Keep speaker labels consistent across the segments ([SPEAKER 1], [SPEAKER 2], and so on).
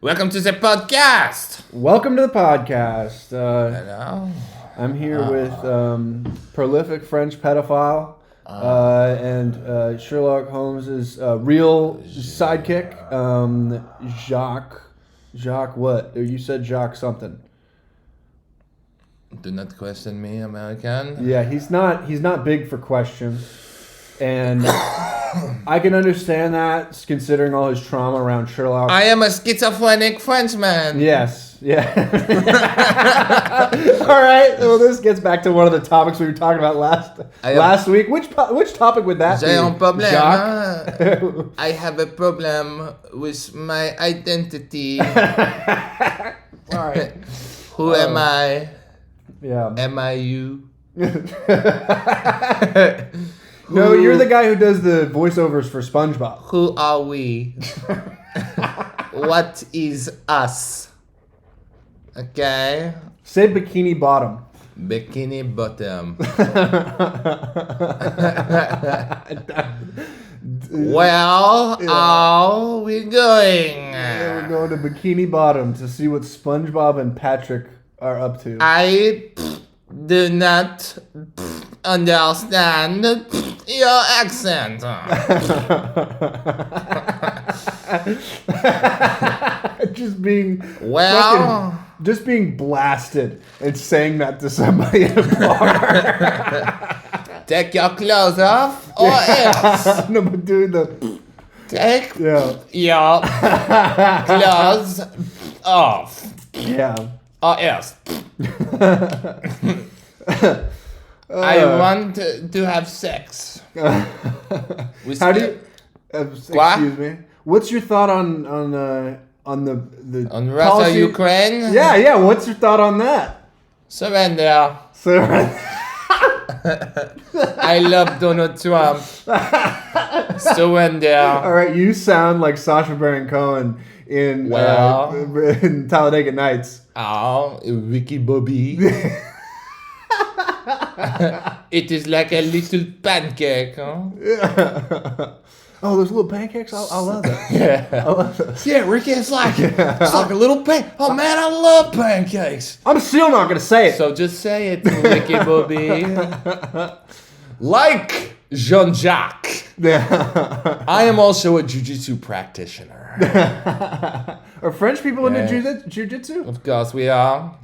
[SPEAKER 1] Welcome to the podcast.
[SPEAKER 2] Welcome to the podcast.
[SPEAKER 1] Hello.
[SPEAKER 2] I'm here with prolific French pedophile and Sherlock Holmes's real sidekick, Jacques. Jacques what? You said Jacques something.
[SPEAKER 1] Do not question me, American.
[SPEAKER 2] Yeah, he's not big for questions. And I can understand that, considering all his trauma around Sherlock.
[SPEAKER 1] I am a schizophrenic Frenchman.
[SPEAKER 2] Yes, yeah. All right. Well, this gets back to one of the topics we were talking about last week. Which topic would that
[SPEAKER 1] J'ai un
[SPEAKER 2] be?
[SPEAKER 1] problème.
[SPEAKER 2] Jacques?
[SPEAKER 1] I have a problem with my identity.
[SPEAKER 2] All right.
[SPEAKER 1] Who am I?
[SPEAKER 2] Yeah.
[SPEAKER 1] Am I you?
[SPEAKER 2] No, you're the guy who does the voiceovers for SpongeBob.
[SPEAKER 1] Who are we? What is us? Okay.
[SPEAKER 2] Say Bikini Bottom.
[SPEAKER 1] Bikini bottom. Well, are we going?
[SPEAKER 2] Yeah, we're going to Bikini Bottom to see what SpongeBob and Patrick are up to.
[SPEAKER 1] I do not understand your accent.
[SPEAKER 2] Just being just being blasted and saying that to somebody at a bar.
[SPEAKER 1] Take your clothes off or else.
[SPEAKER 2] No, but doing the
[SPEAKER 1] Take
[SPEAKER 2] yeah.
[SPEAKER 1] your clothes off
[SPEAKER 2] Yeah.
[SPEAKER 1] or else. I want to have sex. With
[SPEAKER 2] How do you?
[SPEAKER 1] Quoi?
[SPEAKER 2] Excuse me. What's your thought on the
[SPEAKER 1] on Russia,
[SPEAKER 2] policy?
[SPEAKER 1] Ukraine?
[SPEAKER 2] Yeah. What's your thought on that?
[SPEAKER 1] Surrender.
[SPEAKER 2] So,
[SPEAKER 1] I love Donald Trump. Surrender.
[SPEAKER 2] all right, you sound like Sacha Baron Cohen in in Talladega Nights.
[SPEAKER 1] Oh, Ricky Bobby. It is like a little pancake, huh?
[SPEAKER 2] Oh, those little pancakes? I love that.
[SPEAKER 1] Yeah.
[SPEAKER 2] I love those.
[SPEAKER 1] Yeah, Ricky, it's like a little Oh man, I love pancakes.
[SPEAKER 2] I'm still not gonna say it.
[SPEAKER 1] So just say it, Ricky Bobby. Like Jean-Jacques,
[SPEAKER 2] Yeah.
[SPEAKER 1] I am also a jiu-jitsu practitioner.
[SPEAKER 2] Are French people into
[SPEAKER 1] Yeah.
[SPEAKER 2] jiu-jitsu?
[SPEAKER 1] Of course we are.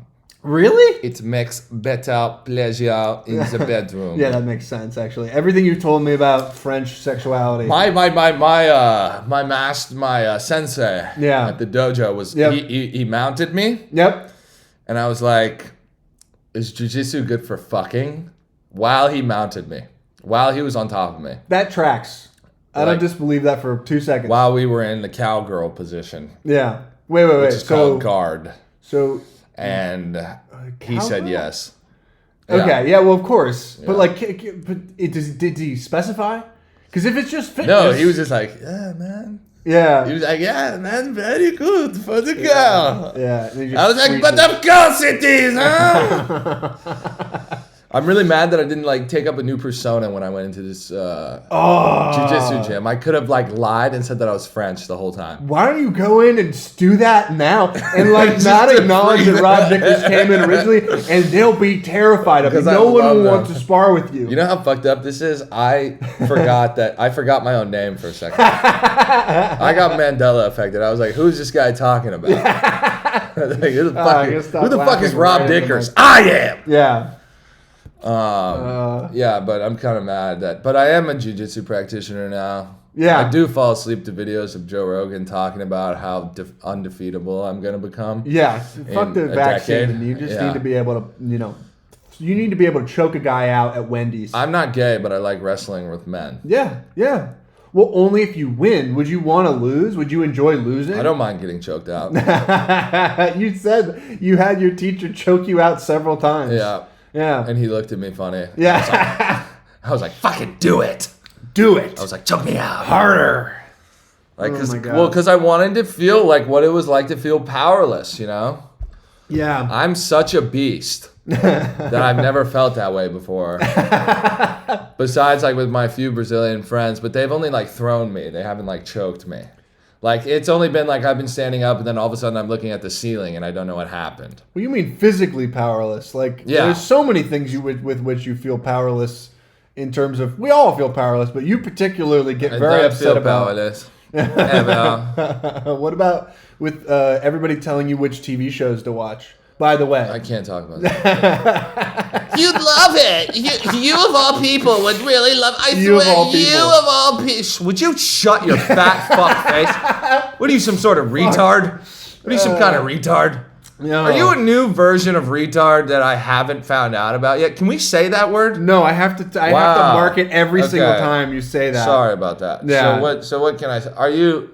[SPEAKER 2] Really?
[SPEAKER 1] It makes better pleasure in the bedroom.
[SPEAKER 2] Yeah, that makes sense. Actually, everything you told me about French sexuality.
[SPEAKER 1] My sensei
[SPEAKER 2] Yeah.
[SPEAKER 1] at the dojo was
[SPEAKER 2] Yep.
[SPEAKER 1] he mounted me,
[SPEAKER 2] Yep.
[SPEAKER 1] and I was like, is jiu-jitsu good for fucking? While he mounted me, while he was on top of me,
[SPEAKER 2] That tracks. I
[SPEAKER 1] Like-
[SPEAKER 2] don't disbelieve that for 2 seconds.
[SPEAKER 1] while we were in the cowgirl position,
[SPEAKER 2] Yeah. Wait.
[SPEAKER 1] which is called guard,
[SPEAKER 2] So.
[SPEAKER 1] and he said
[SPEAKER 2] cowgirl?
[SPEAKER 1] yes.
[SPEAKER 2] Okay. Yeah. Well, of course. But
[SPEAKER 1] Yeah.
[SPEAKER 2] like, but did he specify? Because if it's just fitness.
[SPEAKER 1] No, he was just like, yeah, man.
[SPEAKER 2] Yeah.
[SPEAKER 1] He was like, yeah, man, very good for the girl.
[SPEAKER 2] Yeah. and he just
[SPEAKER 1] I was like,
[SPEAKER 2] squeezed
[SPEAKER 1] but
[SPEAKER 2] it.
[SPEAKER 1] of course it is, huh? I'm really mad that I didn't like take up a new persona when I went into this jiu-jitsu gym. I could have like lied and said that I was French the whole time.
[SPEAKER 2] Why don't you go in and do that now and like
[SPEAKER 1] Just
[SPEAKER 2] not
[SPEAKER 1] to
[SPEAKER 2] acknowledge
[SPEAKER 1] freeze
[SPEAKER 2] that Rob Dickers came in originally, and they'll be terrified of you.
[SPEAKER 1] Because I
[SPEAKER 2] No one
[SPEAKER 1] love
[SPEAKER 2] will
[SPEAKER 1] them.
[SPEAKER 2] want to spar with you.
[SPEAKER 1] You know how fucked up this is? I forgot my own name for a second. I got Mandela affected. I was like, who's this guy talking about? Like, who the
[SPEAKER 2] I gotta stop
[SPEAKER 1] fuck is
[SPEAKER 2] laughing
[SPEAKER 1] Rob
[SPEAKER 2] right in the
[SPEAKER 1] Dickers?
[SPEAKER 2] mic.
[SPEAKER 1] I am!
[SPEAKER 2] Yeah.
[SPEAKER 1] Yeah, but I'm kind of mad but I am a jiu-jitsu practitioner now.
[SPEAKER 2] Yeah.
[SPEAKER 1] I do fall asleep to videos of Joe Rogan talking about how undefeatable I'm going to become.
[SPEAKER 2] Yeah. Fuck the
[SPEAKER 1] a
[SPEAKER 2] vaccine.
[SPEAKER 1] decade.
[SPEAKER 2] You just
[SPEAKER 1] Yeah.
[SPEAKER 2] need to be able to, you need to be able to choke a guy out at Wendy's.
[SPEAKER 1] I'm not gay, but I like wrestling with men.
[SPEAKER 2] Yeah. Well, only if you win. Would you want to lose? Would you enjoy losing?
[SPEAKER 1] I don't mind getting choked out.
[SPEAKER 2] You said you had your teacher choke you out several times.
[SPEAKER 1] Yeah.
[SPEAKER 2] Yeah.
[SPEAKER 1] And he looked at me funny.
[SPEAKER 2] Yeah.
[SPEAKER 1] I was like, fucking do it.
[SPEAKER 2] Do it.
[SPEAKER 1] I was like, choke me out.
[SPEAKER 2] Harder.
[SPEAKER 1] Like,
[SPEAKER 2] Oh my God.
[SPEAKER 1] because I wanted to feel like what it was like to feel powerless, you know?
[SPEAKER 2] Yeah.
[SPEAKER 1] I'm such a beast that I've never felt that way before. Besides, like, with my few Brazilian friends, but they've only, like, thrown me. They haven't, like, choked me. Like, it's only been like I've been standing up and then all of a sudden I'm looking at the ceiling and I don't know what happened.
[SPEAKER 2] Well, you mean physically powerless? Like, there's so many things with which you feel powerless. In terms of, we all feel powerless, but you particularly get very upset about.
[SPEAKER 1] Powerless.
[SPEAKER 2] What about with everybody telling you which TV shows to watch? By the way,
[SPEAKER 1] I can't talk about that. You'd love it. You of all people would really love. I
[SPEAKER 2] You
[SPEAKER 1] swear,
[SPEAKER 2] of all people.
[SPEAKER 1] you of all people. Would you shut your fat fuck face? What are you, some sort of retard? What are you, some kind of retard?
[SPEAKER 2] No.
[SPEAKER 1] Are you a new version of retard that I haven't found out about yet? Can we say that word?
[SPEAKER 2] No, I have to. I have to mark it every single time you say that.
[SPEAKER 1] Sorry about that.
[SPEAKER 2] Yeah.
[SPEAKER 1] So what can I say? Are you?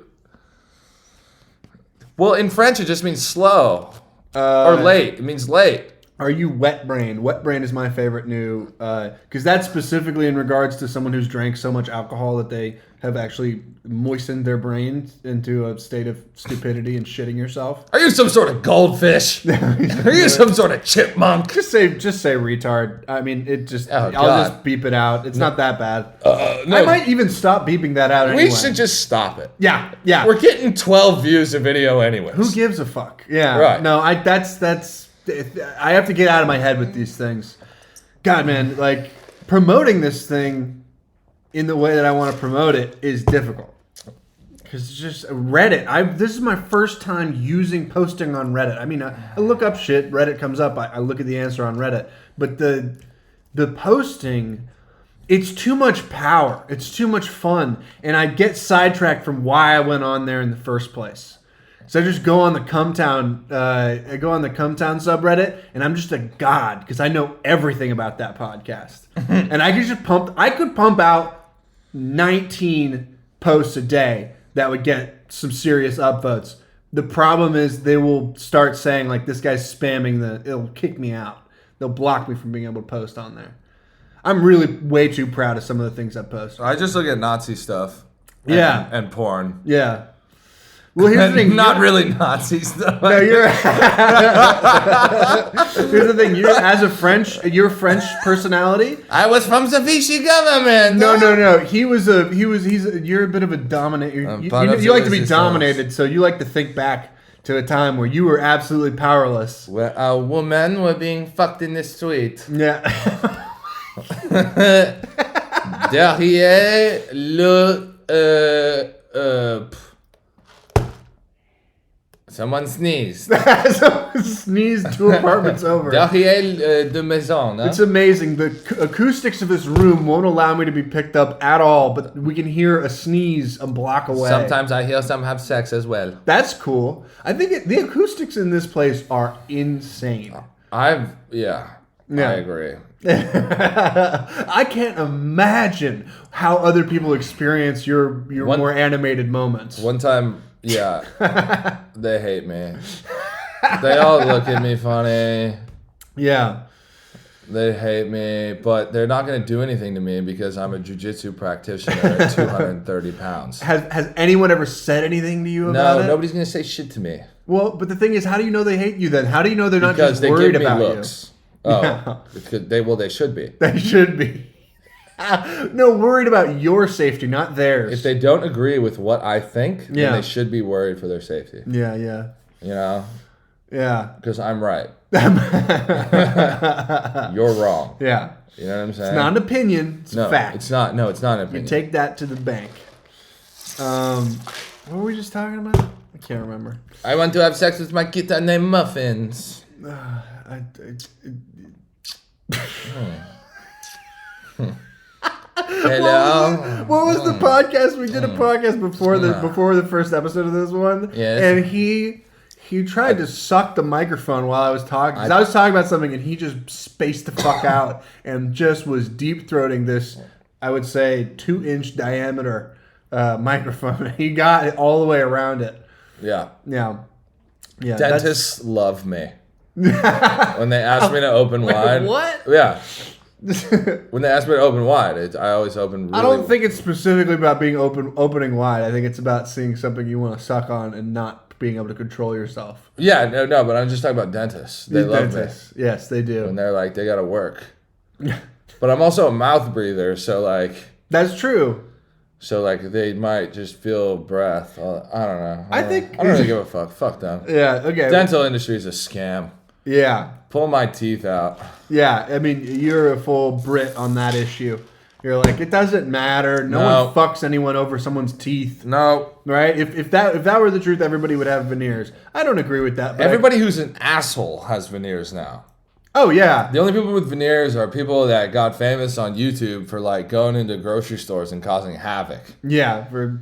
[SPEAKER 1] Well, in French it just means slow or late. It means late.
[SPEAKER 2] Are you wet brain? Wet brain is my favorite new, because that's specifically in regards to someone who's drank so much alcohol that they have actually moistened their brain into a state of stupidity and shitting yourself.
[SPEAKER 1] Are you some sort of goldfish? Are you some sort of chipmunk?
[SPEAKER 2] Just say retard. I mean, it just.
[SPEAKER 1] Oh,
[SPEAKER 2] I'll just beep it out. It's not that bad.
[SPEAKER 1] No.
[SPEAKER 2] I might even stop beeping that out anyway.
[SPEAKER 1] We should just stop it.
[SPEAKER 2] Yeah.
[SPEAKER 1] We're getting 12 views a video anyways.
[SPEAKER 2] Who gives a fuck? Yeah.
[SPEAKER 1] Right.
[SPEAKER 2] No, that's. I have to get out of my head with these things. God, man, like promoting this thing in the way that I want to promote it is difficult. Because it's just Reddit. This is my first time posting on Reddit. I mean, I look up shit. Reddit comes up. I look at the answer on Reddit. But the posting, it's too much power. It's too much fun. And I get sidetracked from why I went on there in the first place. So I just go on the Cumtown, subreddit, and I'm just a god because I know everything about that podcast, and I could pump out 19 posts a day that would get some serious upvotes. The problem is they will start saying like this guy's spamming it'll kick me out. They'll block me from being able to post on there. I'm really way too proud of some of the things I post.
[SPEAKER 1] I just look at Nazi stuff. And porn.
[SPEAKER 2] Yeah. Well, here's the thing.
[SPEAKER 1] Not really Nazi stuff.
[SPEAKER 2] No, you're. Here's the thing. You're a French personality.
[SPEAKER 1] I was from the Vichy government.
[SPEAKER 2] No. You're a bit of a dominator. You like to be dominated, so you like to think back to a time where you were absolutely powerless.
[SPEAKER 1] Where a woman were being fucked in the street.
[SPEAKER 2] Yeah.
[SPEAKER 1] Derrière le. Someone sneezed.
[SPEAKER 2] Someone sneezed 2 apartments over.
[SPEAKER 1] Derrière de maison. Huh?
[SPEAKER 2] It's amazing. The acoustics of this room won't allow me to be picked up at all, but we can hear a sneeze a block away.
[SPEAKER 1] Sometimes I hear some have sex as well.
[SPEAKER 2] That's cool. I think the acoustics in this place are insane.
[SPEAKER 1] I agree.
[SPEAKER 2] I can't imagine how other people experience your more animated moments.
[SPEAKER 1] One time, yeah, they hate me. They all look at me funny.
[SPEAKER 2] Yeah.
[SPEAKER 1] They hate me, but they're not going to do anything to me because I'm a jiu-jitsu practitioner at 230 pounds.
[SPEAKER 2] Has anyone ever said anything to you about it?
[SPEAKER 1] No, nobody's going to say shit to me.
[SPEAKER 2] Well, but the thing is, how do you know they hate you then? How do you know they're not
[SPEAKER 1] because
[SPEAKER 2] just worried about
[SPEAKER 1] looks.
[SPEAKER 2] you?
[SPEAKER 1] Oh, because they should be.
[SPEAKER 2] They should be. No, worried about your safety, not theirs.
[SPEAKER 1] If they don't agree with what I think, then
[SPEAKER 2] Yeah.
[SPEAKER 1] they should be worried for their safety.
[SPEAKER 2] Yeah.
[SPEAKER 1] You know?
[SPEAKER 2] Yeah.
[SPEAKER 1] Because I'm right. You're wrong.
[SPEAKER 2] Yeah.
[SPEAKER 1] You know what I'm saying?
[SPEAKER 2] It's not an opinion. It's a fact.
[SPEAKER 1] It's not. No, it's not an
[SPEAKER 2] You
[SPEAKER 1] opinion.
[SPEAKER 2] take that to the bank. What were we just talking about? I can't remember.
[SPEAKER 1] I want to have sex with my kitten named Muffins. Hello.
[SPEAKER 2] What was the podcast? We did a podcast before the first episode of this one.
[SPEAKER 1] Yes.
[SPEAKER 2] And he tried to suck the microphone while I was talking. Because I was talking about something and he just spaced the fuck out and just was deep throating this, I would say, 2-inch diameter microphone. He got it all the way around it.
[SPEAKER 1] Yeah.
[SPEAKER 2] Yeah.
[SPEAKER 1] Dentists love me. When they ask me to open wide.
[SPEAKER 2] What?
[SPEAKER 1] Yeah. When they ask me to open wide, I always open really
[SPEAKER 2] I don't think it's specifically about being opening wide. I think it's about seeing something you want to suck on and not being able to control yourself.
[SPEAKER 1] Yeah, no, but I'm just talking about dentists. They love me.
[SPEAKER 2] Yes, they do.
[SPEAKER 1] And they're like, they gotta work. But I'm also a mouth breather, so like...
[SPEAKER 2] That's true.
[SPEAKER 1] So like they might just feel breath. I don't know.
[SPEAKER 2] I think-
[SPEAKER 1] I don't really give a fuck. Fuck them.
[SPEAKER 2] Yeah. Okay.
[SPEAKER 1] Dental industry is a scam.
[SPEAKER 2] Yeah.
[SPEAKER 1] Pull my teeth out.
[SPEAKER 2] Yeah. I mean, you're a full Brit on that issue. You're like, it doesn't matter. No one fucks anyone over someone's teeth.
[SPEAKER 1] No.
[SPEAKER 2] Right? If that were the truth, everybody would have veneers. I don't agree with that. But
[SPEAKER 1] Everybody who's an asshole has veneers now.
[SPEAKER 2] Oh yeah.
[SPEAKER 1] The only people with veneers are people that got famous on YouTube for like going into grocery stores and causing havoc.
[SPEAKER 2] Yeah, for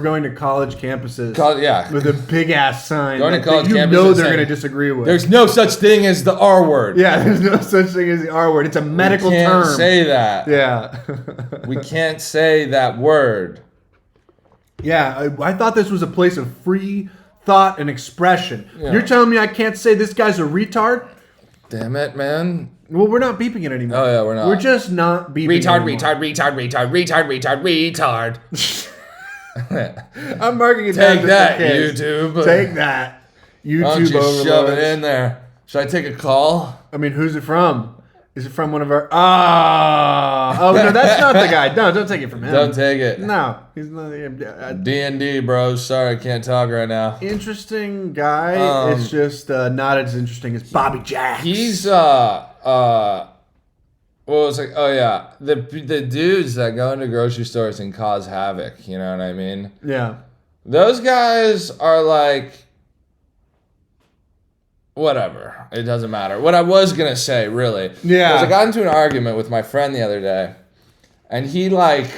[SPEAKER 2] going to college campuses.
[SPEAKER 1] Yeah.
[SPEAKER 2] With a big ass sign.
[SPEAKER 1] Going to college
[SPEAKER 2] that you
[SPEAKER 1] campuses
[SPEAKER 2] know they're
[SPEAKER 1] saying,
[SPEAKER 2] going to disagree with.
[SPEAKER 1] There's no such thing as the R word.
[SPEAKER 2] Yeah, there's no such thing as the R word. It's a medical term.
[SPEAKER 1] We can't say that.
[SPEAKER 2] Yeah.
[SPEAKER 1] We can't say that word.
[SPEAKER 2] Yeah, I thought this was a place of free thought and expression.
[SPEAKER 1] Yeah.
[SPEAKER 2] You're telling me I can't say this guy's a retard?
[SPEAKER 1] Damn it, man.
[SPEAKER 2] Well, we're not beeping it anymore.
[SPEAKER 1] Oh, yeah, we're not.
[SPEAKER 2] We're just not beeping it anymore.
[SPEAKER 1] Retard.
[SPEAKER 2] I'm marking it
[SPEAKER 1] Take
[SPEAKER 2] down.
[SPEAKER 1] that,
[SPEAKER 2] just in case.
[SPEAKER 1] YouTube.
[SPEAKER 2] Take that. YouTube
[SPEAKER 1] Why don't you
[SPEAKER 2] overlords.
[SPEAKER 1] shove it in there? Should I take a call?
[SPEAKER 2] I mean, who's it from? Is it from one of our... Oh, no, that's not the guy. No, don't take it from him.
[SPEAKER 1] Don't take it.
[SPEAKER 2] No, he's not...
[SPEAKER 1] D&D, bros. Sorry, I can't talk right now.
[SPEAKER 2] Interesting guy. It's just not as interesting as Bobby Jacks.
[SPEAKER 1] He's well, it's like, oh yeah, the dudes that go into grocery stores and cause havoc. You know what I mean?
[SPEAKER 2] Yeah.
[SPEAKER 1] Those guys are like, whatever. It doesn't matter. What I was gonna say, really,
[SPEAKER 2] Yeah.
[SPEAKER 1] was I got into an argument with my friend the other day, and he's like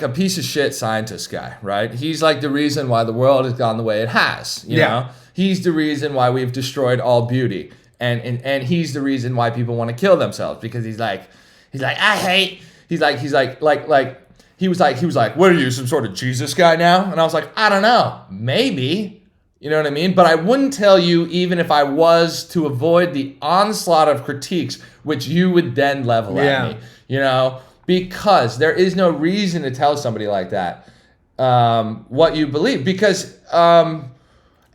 [SPEAKER 1] a piece of shit scientist guy, right? He's like the reason why the world has gone the way it has. You know, he's the reason why we've destroyed all beauty, and he's the reason why people want to kill themselves, because he's like I hate. He was like, what are you, some sort of Jesus guy now? And I was like, I don't know, maybe. You know what I mean? But I wouldn't tell you even if I was, to avoid the onslaught of critiques, which you would then level at me. You know? Because there is no reason to tell somebody like that what you believe. Because, and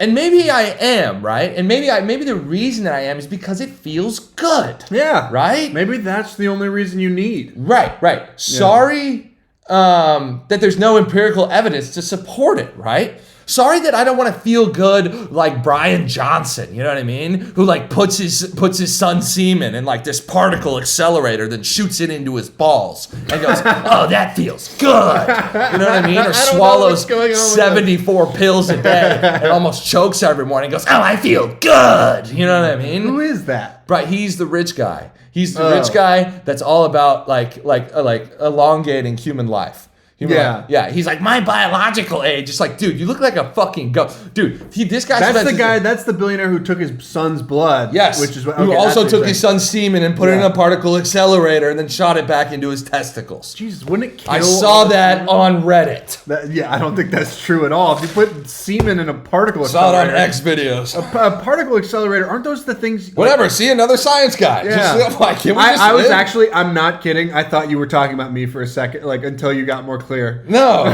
[SPEAKER 1] maybe I am, right? And maybe the reason that I am is because it feels good.
[SPEAKER 2] Yeah.
[SPEAKER 1] Right?
[SPEAKER 2] Maybe that's the only reason you need.
[SPEAKER 1] Right. Sorry that there's no empirical evidence to support it, right? Sorry that I don't want to feel good like Brian Johnson, you know what I mean? Who like puts his son's semen in like this particle accelerator, then shoots it into his balls and goes, oh, that feels good. You know what I mean? Or swallows 74 pills a day and almost chokes every morning and goes, oh, I feel good. You know what I mean?
[SPEAKER 2] Who is that?
[SPEAKER 1] Right, he's the rich guy. He's the rich guy that's all about like elongating human life. Yeah. He's like, my biological age. It's like, dude, you look like a fucking goat. Dude, this guy.
[SPEAKER 2] That's the billionaire who took his son's blood.
[SPEAKER 1] Yes.
[SPEAKER 2] Which is what,
[SPEAKER 1] who also took his son's semen and put it in a particle accelerator and then shot it back into his testicles.
[SPEAKER 2] Jesus, wouldn't it kill?
[SPEAKER 1] I saw that on Reddit.
[SPEAKER 2] I don't think that's true at all. If you put semen in a particle
[SPEAKER 1] accelerator.
[SPEAKER 2] accelerator.
[SPEAKER 1] Saw it on X videos.
[SPEAKER 2] A particle accelerator, aren't those the things?
[SPEAKER 1] Whatever, see another science guy.
[SPEAKER 2] Yeah.
[SPEAKER 1] Just,
[SPEAKER 2] I'm not kidding. I thought you were talking about me for a second, like until you got more clear.
[SPEAKER 1] No.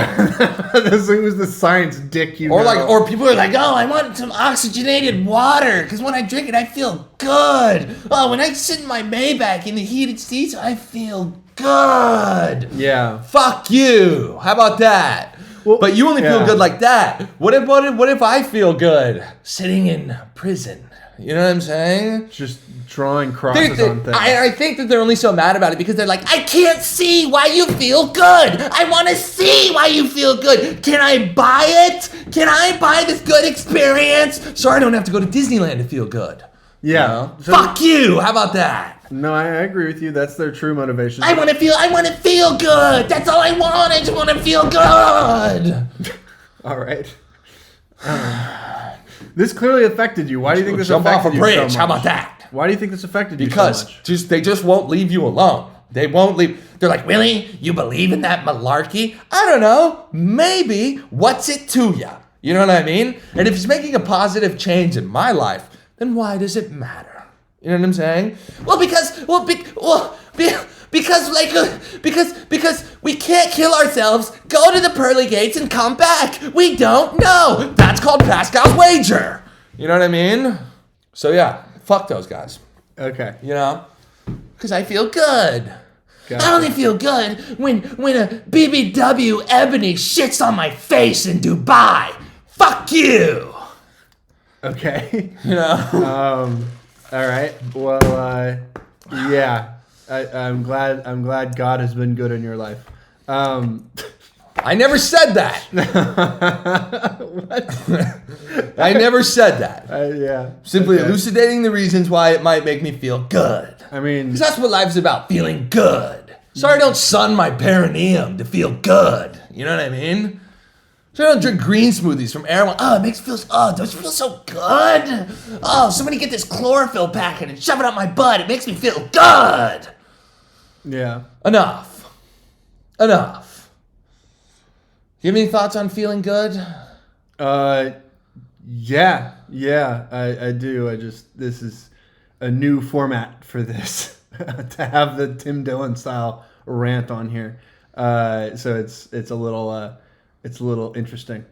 [SPEAKER 2] This was the science dick you
[SPEAKER 1] or
[SPEAKER 2] know.
[SPEAKER 1] Or people are like, oh, I want some oxygenated water because when I drink it I feel good. Oh, when I sit in my Maybach in the heated seats I feel good.
[SPEAKER 2] Yeah.
[SPEAKER 1] Fuck you. How about that? Well, but you only feel good like that. What if I feel good sitting in prison? You know what I'm saying?
[SPEAKER 2] Just drawing crosses on things.
[SPEAKER 1] I think that they're only so mad about it because they're like, I can't see why you feel good. I want to see why you feel good. Can I buy it? Can I buy this good experience so I don't have to go to Disneyland to feel good?
[SPEAKER 2] Yeah.
[SPEAKER 1] You know? Fuck you. How about that?
[SPEAKER 2] No, I agree with you. That's their true motivation.
[SPEAKER 1] I want to feel good. That's all I want. I just want to feel good.
[SPEAKER 2] All right. This clearly affected you. Why do you think this affected you so much?
[SPEAKER 1] Jump off a bridge. How about that?
[SPEAKER 2] Why do you think this affected you so much?
[SPEAKER 1] Because they just won't leave you alone. They won't leave. They're like, really? You believe in that malarkey? I don't know. Maybe. What's it to you? You know what I mean? And if it's making a positive change in my life, then why does it matter? You know what I'm saying? Well, because we can't kill ourselves, go to the pearly gates and come back. We don't know. That's called Pascal's wager. You know what I mean? So yeah, fuck those guys.
[SPEAKER 2] Okay.
[SPEAKER 1] You know? Because I feel good.
[SPEAKER 2] Gotcha.
[SPEAKER 3] I only feel good when a BBW Ebony shits on my face in Dubai. Fuck you.
[SPEAKER 2] Okay.
[SPEAKER 1] You know?
[SPEAKER 2] All right. Well, yeah. I'm glad God has been good in your life.
[SPEAKER 1] I never said that.
[SPEAKER 2] What?
[SPEAKER 1] I never said that.
[SPEAKER 2] Yeah.
[SPEAKER 1] Simply
[SPEAKER 2] Okay.
[SPEAKER 1] elucidating the reasons why it might make me feel good.
[SPEAKER 2] I mean,
[SPEAKER 1] Because that's what life's about, feeling good. Sorry I don't sun my perineum to feel good. You know what I mean? So I don't drink green smoothies from Erewhon. Oh, it makes me feel, does it feel so good? Oh, somebody get this chlorophyll packet and shove it up my butt. It makes me feel good.
[SPEAKER 2] yeah.
[SPEAKER 1] Enough. You have any thoughts on feeling good?
[SPEAKER 2] Yeah. I do. This is a new format for this to have the Tim Dillon style rant on here. So it's a little interesting.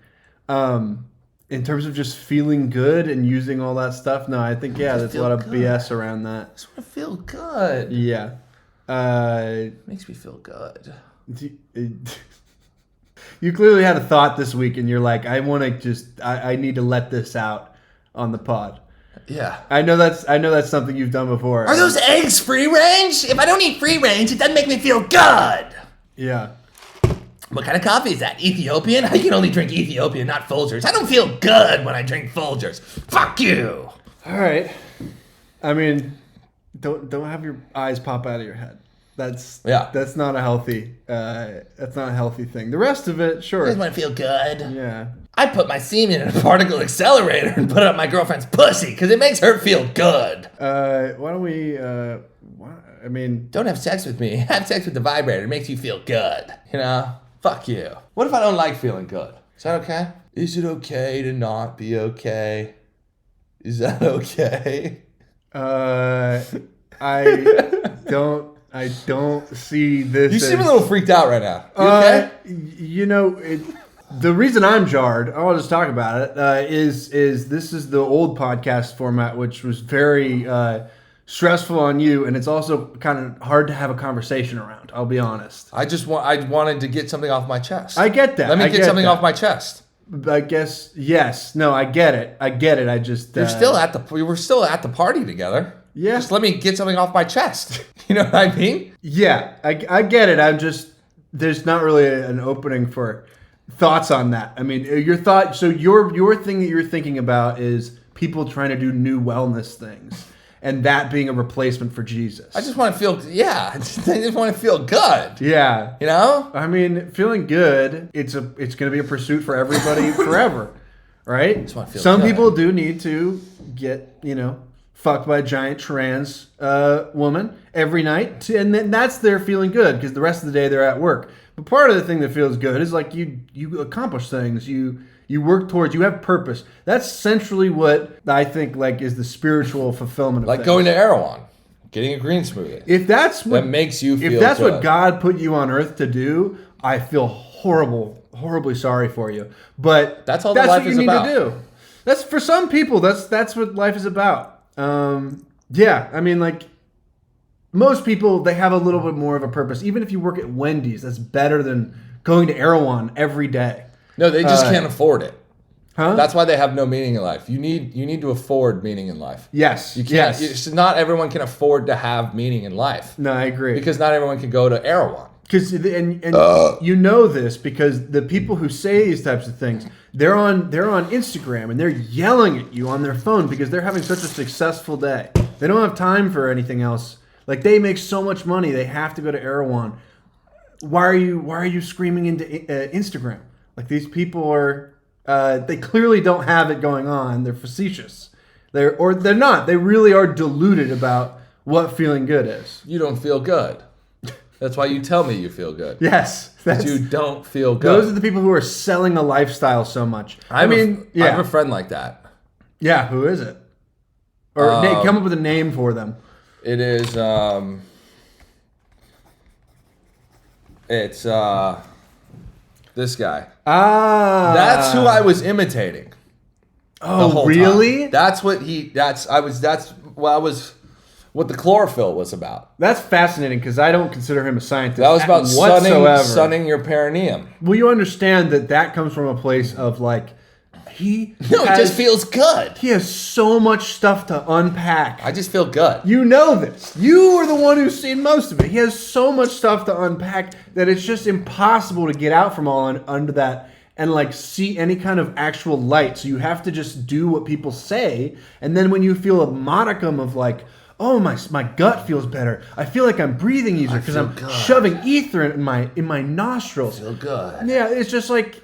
[SPEAKER 2] In terms of just feeling good and using all that stuff, no, I think there's a lot of BS around that.
[SPEAKER 1] I just want to feel good.
[SPEAKER 2] Yeah.
[SPEAKER 1] Makes me feel good.
[SPEAKER 2] You clearly had a thought this week, and you're like, I need to let this out on the pod.
[SPEAKER 1] Yeah.
[SPEAKER 2] I know that's something you've done before.
[SPEAKER 3] Are those eggs free range? If I don't eat free range, it doesn't make me feel good.
[SPEAKER 2] Yeah.
[SPEAKER 3] What kind of coffee is that? Ethiopian? I can only drink Ethiopian, not Folgers. I don't feel good when I drink Folgers. Fuck you.
[SPEAKER 2] All right. I mean, don't have your eyes pop out of your head. That's not a healthy thing. The rest of it, sure.
[SPEAKER 3] I just want to feel good.
[SPEAKER 2] Yeah.
[SPEAKER 3] I put my semen in a particle accelerator and put it up my girlfriend's pussy because it makes her feel good.
[SPEAKER 2] Why don't we? I mean,
[SPEAKER 3] Don't have sex with me. Have sex with the vibrator. It makes you feel good.
[SPEAKER 1] You know? Fuck you. What if I don't like feeling good? Is that okay? Is it okay to not be okay? Is that okay?
[SPEAKER 2] I don't see this.
[SPEAKER 1] You seem
[SPEAKER 2] as-
[SPEAKER 1] a little freaked out right now. You okay?
[SPEAKER 2] The reason I'm jarred, I'll just talk about it, is this is the old podcast format, which was very stressful on you, and it's also kind of hard to have a conversation around, I'll be honest.
[SPEAKER 1] I wanted to get something off my chest.
[SPEAKER 2] I get that.
[SPEAKER 1] Let me
[SPEAKER 2] I
[SPEAKER 1] get
[SPEAKER 2] get
[SPEAKER 1] something
[SPEAKER 2] that.
[SPEAKER 1] off my chest.
[SPEAKER 2] I guess, yes. No, I get it. I just...
[SPEAKER 1] We were still at the party together.
[SPEAKER 2] Yeah.
[SPEAKER 1] Just let me get something off my chest. You know what I mean?
[SPEAKER 2] Yeah, I get it. I'm just... There's not really an opening for thoughts on that. I mean, your thought... So your thing that you're thinking about is people trying to do new wellness things. And that being a replacement for Jesus.
[SPEAKER 1] I just want to feel, I just want to feel good.
[SPEAKER 2] Yeah.
[SPEAKER 1] You know?
[SPEAKER 2] I mean, feeling good, it's going to be a pursuit for everybody forever. Right?
[SPEAKER 1] Just wanna feel
[SPEAKER 2] Some
[SPEAKER 1] good.
[SPEAKER 2] people do need to get, fucked by a giant trans woman every night. And then that's their feeling good because the rest of the day they're at work. But part of the thing that feels good is like you accomplish things. You work towards, you have purpose. That's centrally what I think like is the spiritual fulfillment of
[SPEAKER 1] Like
[SPEAKER 2] things.
[SPEAKER 1] going to Erewhon, getting a green smoothie.
[SPEAKER 2] If that's what
[SPEAKER 1] That makes you feel
[SPEAKER 2] if that's
[SPEAKER 1] good.
[SPEAKER 2] what God put you on earth to do, I feel horribly sorry for you. But
[SPEAKER 1] That's all that life
[SPEAKER 2] what
[SPEAKER 1] is
[SPEAKER 2] you
[SPEAKER 1] about.
[SPEAKER 2] need to do. That's for some people. That's what life is about. Yeah, I mean, like most people, they have a little bit more of a purpose. Even if you work at Wendy's, that's better than going to Erewhon every day.
[SPEAKER 1] No, they just can't afford it.
[SPEAKER 2] Huh?
[SPEAKER 1] That's why they have no meaning in life. You need to afford meaning in life.
[SPEAKER 2] Yes.
[SPEAKER 1] You can't.
[SPEAKER 2] Yes.
[SPEAKER 1] Not everyone can afford to have meaning in life
[SPEAKER 2] No, I agree.
[SPEAKER 1] because not everyone can go to Erewhon.
[SPEAKER 2] Because you know this because the people who say these types of things, they're on Instagram and they're yelling at you on their phone because they're having such a successful day. They don't have time for anything else. Like they make so much money, they have to go to Erewhon. Why are you screaming into Instagram? Like these people are, they clearly don't have it going on. They're facetious. They're not. They really are deluded about what feeling good is.
[SPEAKER 1] You don't feel good. That's why you tell me you feel good.
[SPEAKER 2] Yes,
[SPEAKER 1] But you don't feel good.
[SPEAKER 2] Those are the people who are selling a lifestyle so much.
[SPEAKER 1] I have a friend like that.
[SPEAKER 2] Yeah, who is it? Or come up with a name for them.
[SPEAKER 1] It is it's this guy. That's who I was imitating. The
[SPEAKER 2] Oh,
[SPEAKER 1] whole
[SPEAKER 2] really?
[SPEAKER 1] time. That's what he. That's I was. That's well. I was. what the chlorophyll was about.
[SPEAKER 2] That's fascinating because I don't consider him a scientist.
[SPEAKER 1] That was about
[SPEAKER 2] whatsoever.
[SPEAKER 1] sunning your perineum.
[SPEAKER 2] Well, you understand that comes from a place of like
[SPEAKER 3] it just feels good.
[SPEAKER 2] He has so much stuff to unpack.
[SPEAKER 1] I just feel good.
[SPEAKER 2] You know this. You are the one who's seen most of it. He has so much stuff to unpack that it's just impossible to get out from all under that and like see any kind of actual light. So you have to just do what people say, and then when you feel a modicum of like, oh my gut feels better. I feel like I'm breathing easier because I'm shoving ether in my nostrils.
[SPEAKER 3] I feel good.
[SPEAKER 2] Yeah, it's just like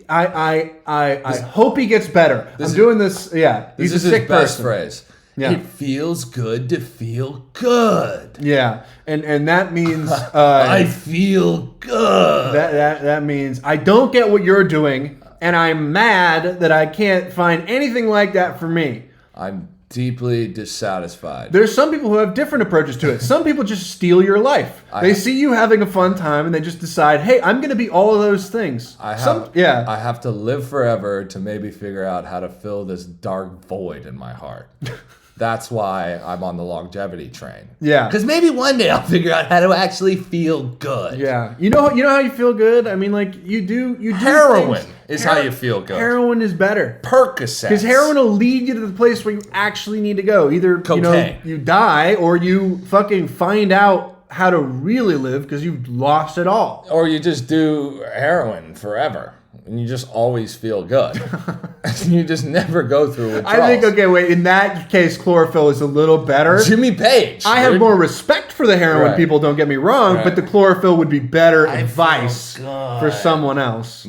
[SPEAKER 2] I hope he gets better. I'm doing this. Yeah,
[SPEAKER 1] this is
[SPEAKER 2] a sick
[SPEAKER 1] his best
[SPEAKER 2] person.
[SPEAKER 1] phrase.
[SPEAKER 3] Yeah. It feels good to feel good.
[SPEAKER 2] Yeah, and that means
[SPEAKER 3] I feel good.
[SPEAKER 2] That means I don't get what you're doing, and I'm mad that I can't find anything like that for me.
[SPEAKER 1] I'm deeply dissatisfied.
[SPEAKER 2] There's some people who have different approaches to it. Some people just steal your life. They see you having a fun time, and they just decide, hey, I'm going to be all of those things.
[SPEAKER 1] I have to live forever to maybe figure out how to fill this dark void in my heart. That's why I'm on the longevity train.
[SPEAKER 2] Yeah.
[SPEAKER 3] Because maybe one day I'll figure out how to actually feel good.
[SPEAKER 2] Yeah. You know how you feel good? I mean, like, you do
[SPEAKER 1] Heroin
[SPEAKER 2] things.
[SPEAKER 1] is how you feel good.
[SPEAKER 2] Heroin is better.
[SPEAKER 1] Percocets.
[SPEAKER 2] Because heroin will lead you to the place where you actually need to go. Either,
[SPEAKER 1] cocaine.
[SPEAKER 2] You die, or you fucking find out how to really live because you've lost it all.
[SPEAKER 1] Or you just do heroin forever. And you just always feel good. You just never go through withdrawals.
[SPEAKER 2] I think, okay, wait, in that case, chlorophyll is a little better.
[SPEAKER 1] Jimmy Page.
[SPEAKER 2] I have more respect for the heroin people, don't get me wrong, but the chlorophyll would be better advice for someone else.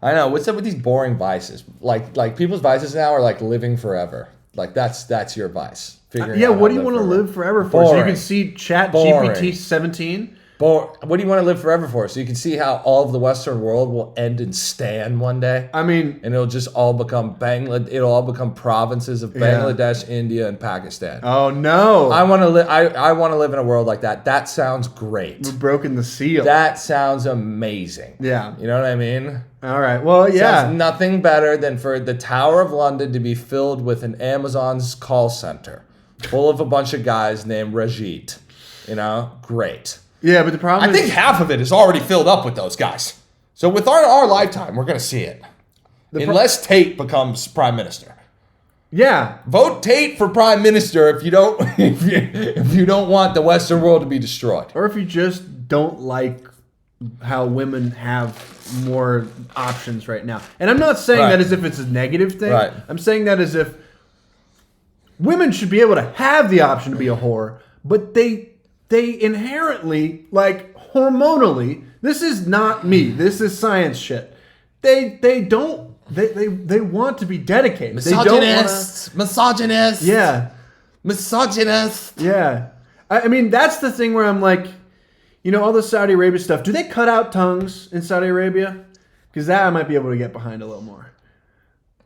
[SPEAKER 1] I know. What's up with these boring vices? Like people's vices now are like living forever. Like that's your vice. Figuring out
[SPEAKER 2] what
[SPEAKER 1] how
[SPEAKER 2] do you want to live forever for?
[SPEAKER 1] Boring.
[SPEAKER 2] So you can see Chat GPT 17?
[SPEAKER 1] What do you want to live forever for? So you can see how all of the Western world will end in Stan one day.
[SPEAKER 2] I mean,
[SPEAKER 1] and it'll just all become It'll all become provinces of Bangladesh, India, and Pakistan.
[SPEAKER 2] Oh no!
[SPEAKER 1] I want to live. I want to live in a world like that. That sounds great.
[SPEAKER 2] We've broken the seal.
[SPEAKER 1] That sounds amazing.
[SPEAKER 2] Yeah.
[SPEAKER 1] You know what I mean?
[SPEAKER 2] All right. Well, yeah.
[SPEAKER 1] Sounds nothing better than for the Tower of London to be filled with an Amazon's call center, full of a bunch of guys named Rajit. You know, great.
[SPEAKER 2] Yeah, but the problem
[SPEAKER 1] I think half of it is already filled up with those guys. So with our lifetime, we're going to see it. Unless Tate becomes prime minister.
[SPEAKER 2] Yeah.
[SPEAKER 1] Vote Tate for prime minister if you don't if you don't want the Western world to be destroyed.
[SPEAKER 2] Or if you just don't like how women have more options right now. And I'm not saying that as if it's a negative thing.
[SPEAKER 1] Right.
[SPEAKER 2] I'm saying that as if women should be able to have the option to be a whore, but they inherently, like, hormonally, this is not me. This is science shit. They want to be dedicated.
[SPEAKER 3] Misogynist. Misogynist.
[SPEAKER 2] Yeah.
[SPEAKER 3] Misogynist.
[SPEAKER 2] Yeah. I mean, that's the thing where I'm like, all the Saudi Arabia stuff. Do they cut out tongues in Saudi Arabia? Because that I might be able to get behind a little more.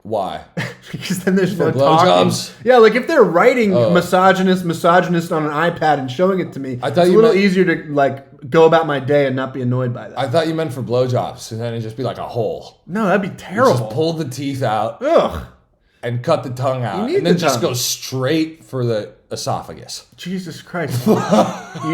[SPEAKER 1] Why?
[SPEAKER 2] Because then there's no
[SPEAKER 1] blowjobs?
[SPEAKER 2] talking. Yeah, like if they're writing misogynist on an iPad and showing it to me, it's a little easier to like go about my day and not be annoyed by that.
[SPEAKER 1] I thought you meant for blowjobs, and then it'd just be like a hole.
[SPEAKER 2] No, that'd be terrible.
[SPEAKER 1] Just pull the teeth out.
[SPEAKER 2] Ugh.
[SPEAKER 1] And cut the tongue out.
[SPEAKER 2] You need
[SPEAKER 1] and then
[SPEAKER 2] the
[SPEAKER 1] just
[SPEAKER 2] tongue.
[SPEAKER 1] go straight for the esophagus.
[SPEAKER 2] Jesus Christ. You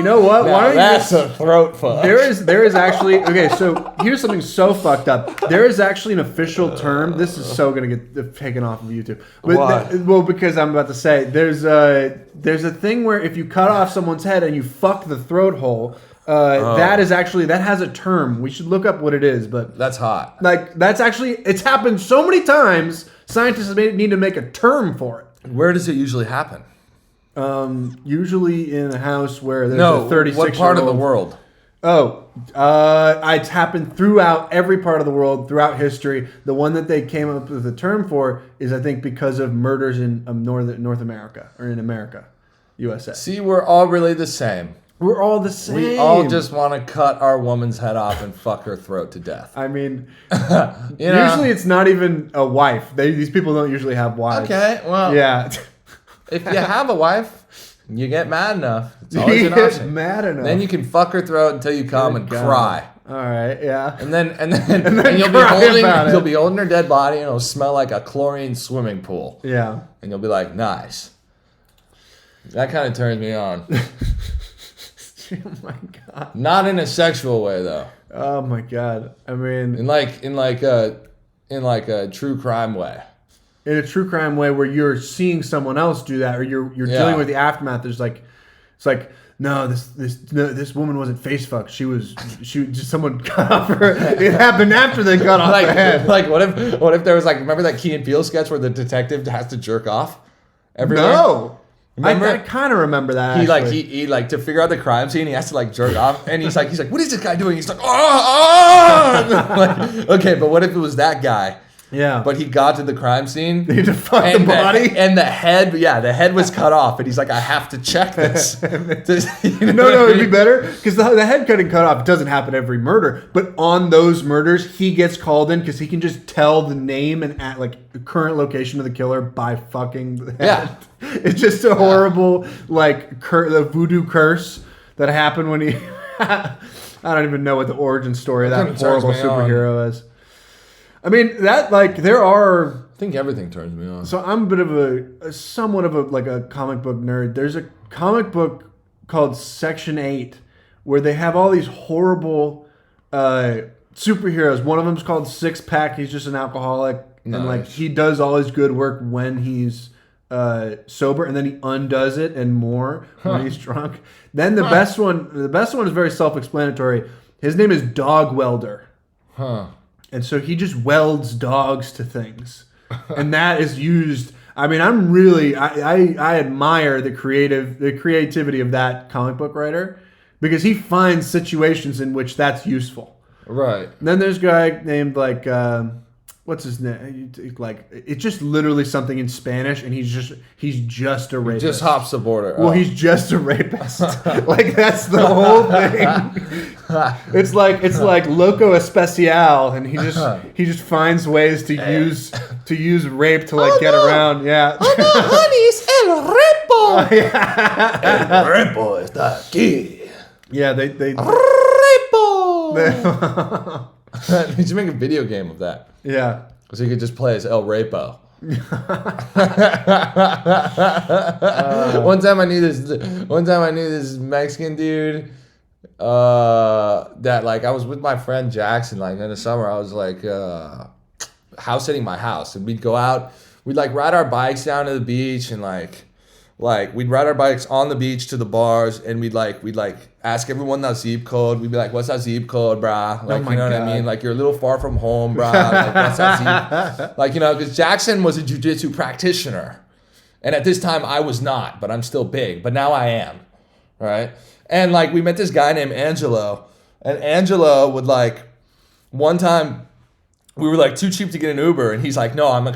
[SPEAKER 2] know what?
[SPEAKER 1] Now, that's a throat fuck.
[SPEAKER 2] There is actually, okay, so here's something so fucked up. There is actually an official term. This is so going to get taken off of YouTube. But
[SPEAKER 1] Why?
[SPEAKER 2] Because I'm about to say, there's a thing where if you cut off someone's head and you fuck the throat hole, that has a term. We should look up what it is, but
[SPEAKER 1] that's hot.
[SPEAKER 2] Like, that's actually, it's happened so many times, scientists need to make a term for it.
[SPEAKER 1] Where does it usually happen?
[SPEAKER 2] Usually in a house where there's a 36-year-old.
[SPEAKER 1] What part of the world?
[SPEAKER 2] It's happened throughout every part of the world, throughout history. The one that they came up with a term for is, I think, because of murders in North America, or in America, USA.
[SPEAKER 1] See, we're all really the same.
[SPEAKER 2] We're all the same.
[SPEAKER 1] We all just want to cut our woman's head off and fuck her throat to death.
[SPEAKER 2] I mean, usually it's not even a wife. These people don't usually have wives.
[SPEAKER 1] Okay, well,
[SPEAKER 2] yeah.
[SPEAKER 1] If you have a wife, you get mad enough. It's always an option.
[SPEAKER 2] Get mad enough.
[SPEAKER 1] Then you can fuck her throat until you come and cry.
[SPEAKER 2] All right, yeah.
[SPEAKER 1] And then you'll be holding her dead body, and it'll smell like a chlorine swimming pool.
[SPEAKER 2] Yeah.
[SPEAKER 1] And you'll be like, nice. That kind of turns me on.
[SPEAKER 2] Oh my god.
[SPEAKER 1] Not in a sexual way though.
[SPEAKER 2] Oh my god. I mean,
[SPEAKER 1] In like a true crime way.
[SPEAKER 2] in a true crime way where you're seeing someone else do that, or you're dealing with the aftermath. There's like, it's like, no, this woman wasn't face fucked. She just someone cut off her. It happened after they cut off her head.
[SPEAKER 1] Like what if there was like, remember that Key and Peele sketch where the detective has to jerk off everywhere?
[SPEAKER 2] No.
[SPEAKER 1] Remember?
[SPEAKER 2] I kind of remember that.
[SPEAKER 1] He like to figure out the crime scene. He has to like jerk off, and he's like, what is this guy doing? He's like, oh! Like, okay, but what if it was that guy?
[SPEAKER 2] Yeah.
[SPEAKER 1] But he got to the crime scene.
[SPEAKER 2] He had to fuck the body.
[SPEAKER 1] And the head, the head was cut off, and he's like, I have to check this.
[SPEAKER 2] No, it'd be better because the head cutting cut off doesn't happen every murder, but on those murders, he gets called in because he can just tell the name and like the current location of the killer by fucking the head.
[SPEAKER 1] Yeah.
[SPEAKER 2] It's just a horrible like the voodoo curse that happened when he. I don't even know what the origin story of that horrible superhero is. I mean that like there are.
[SPEAKER 1] I think everything turns me on.
[SPEAKER 2] So I'm a bit of somewhat of a comic book nerd. There's a comic book called Section 8 where they have all these horrible superheroes. One of them's called Six Pack. He's just an alcoholic.
[SPEAKER 1] Nice.
[SPEAKER 2] And like he does all his good work when he's sober, and then he undoes it and more when he's drunk. Then the best one is very self-explanatory. His name is Dog Welder.
[SPEAKER 1] Huh.
[SPEAKER 2] And so he just welds dogs to things. And that is used. I mean, I admire the creativity of that comic book writer because he finds situations in which that's useful.
[SPEAKER 1] Right.
[SPEAKER 2] And then there's a guy named like what's his name? Like it's just literally something in Spanish, and he's just a rapist.
[SPEAKER 1] Just hops the border.
[SPEAKER 2] Well, he's just a rapist. Like that's the whole thing. It's like Loco Especial, and he just finds ways to use rape to like get around. Yeah.
[SPEAKER 3] Oh no, honey, it's el repo. El repo está aquí.
[SPEAKER 2] Yeah, they
[SPEAKER 3] Repo.
[SPEAKER 1] We should make a video game of that.
[SPEAKER 2] yeah.
[SPEAKER 1] So you could just play as El Rapo. One time I knew this Mexican dude that like I was with my friend Jackson like in the summer. I was like house sitting my house, and we'd go out. We'd like ride our bikes down to the beach, and like we'd ride our bikes on the beach to the bars, and we'd ask everyone that zip code. We'd be like, "What's that zip code, brah?" Like,
[SPEAKER 2] my
[SPEAKER 1] you know
[SPEAKER 2] God.
[SPEAKER 1] what I mean? Like, you're a little far from home, brah. Like, what's that zip? Like, you know, because Jackson was a jiu-jitsu practitioner, and at this time I was not, but I'm still big. But now I am, right? And like, we met this guy named Angelo, and Angelo would like, one time. We were like too cheap to get an Uber, and he's like, "No, I'm gonna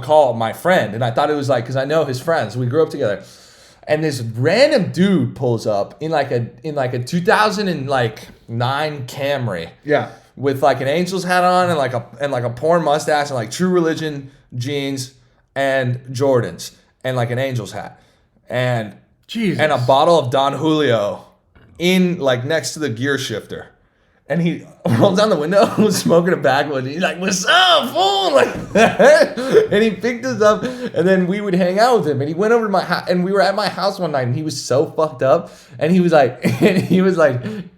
[SPEAKER 1] call my friend." And I thought it was like, because I know his friends, we grew up together. And this random dude pulls up in like a 2009 Camry,
[SPEAKER 2] Yeah.
[SPEAKER 1] with like an Angels hat on and like a porn mustache and like True Religion jeans and Jordans and like an Angels hat and
[SPEAKER 2] Jesus.
[SPEAKER 1] and a bottle of Don Julio in like next to the gear shifter. And he rolled down the window and was smoking a backwood. He's like, "What's up, fool?" Like that. And he picked us up, and then we would hang out with him. And he went over to my house, and we were at my house one night, and he was so fucked up. And he was like,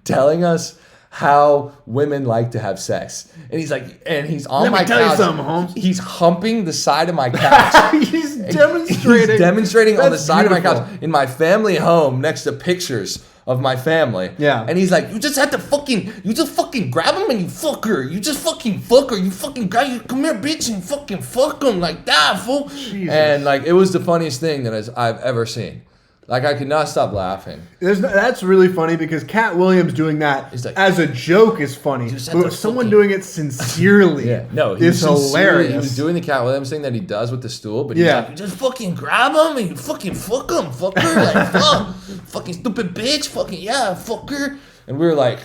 [SPEAKER 1] telling us how women like to have sex. And he's like, and he's on
[SPEAKER 2] Let
[SPEAKER 1] my
[SPEAKER 2] me tell
[SPEAKER 1] couch.
[SPEAKER 2] you something, Holmes.
[SPEAKER 1] He's humping the side of my couch.
[SPEAKER 2] He's demonstrating.
[SPEAKER 1] He's demonstrating on the
[SPEAKER 2] That's
[SPEAKER 1] side of my
[SPEAKER 2] beautiful.
[SPEAKER 1] couch in my family home next to pictures of my family.
[SPEAKER 2] Yeah.
[SPEAKER 1] And he's like, you just fucking grab him and you fuck her. You just fucking fuck her. You fucking grab you, come here, bitch, and fucking fuck him like that, fool.
[SPEAKER 2] Jesus.
[SPEAKER 1] And like, it was the funniest thing that I've ever seen. Like, I could not stop laughing.
[SPEAKER 2] That's really funny because Cat Williams doing that
[SPEAKER 1] He's like,
[SPEAKER 2] as a joke is funny,
[SPEAKER 3] just had
[SPEAKER 2] but
[SPEAKER 3] to
[SPEAKER 2] someone
[SPEAKER 3] fucking-
[SPEAKER 2] doing it sincerely is hilarious.
[SPEAKER 1] He was doing the Cat Williams thing that he does with the stool, but he's
[SPEAKER 2] Yeah.
[SPEAKER 1] like,
[SPEAKER 3] You just fucking grab him and you fucking fuck him, fucker. Like, fuck. Fucking stupid bitch. Fucking, yeah, fucker.
[SPEAKER 1] and we were like,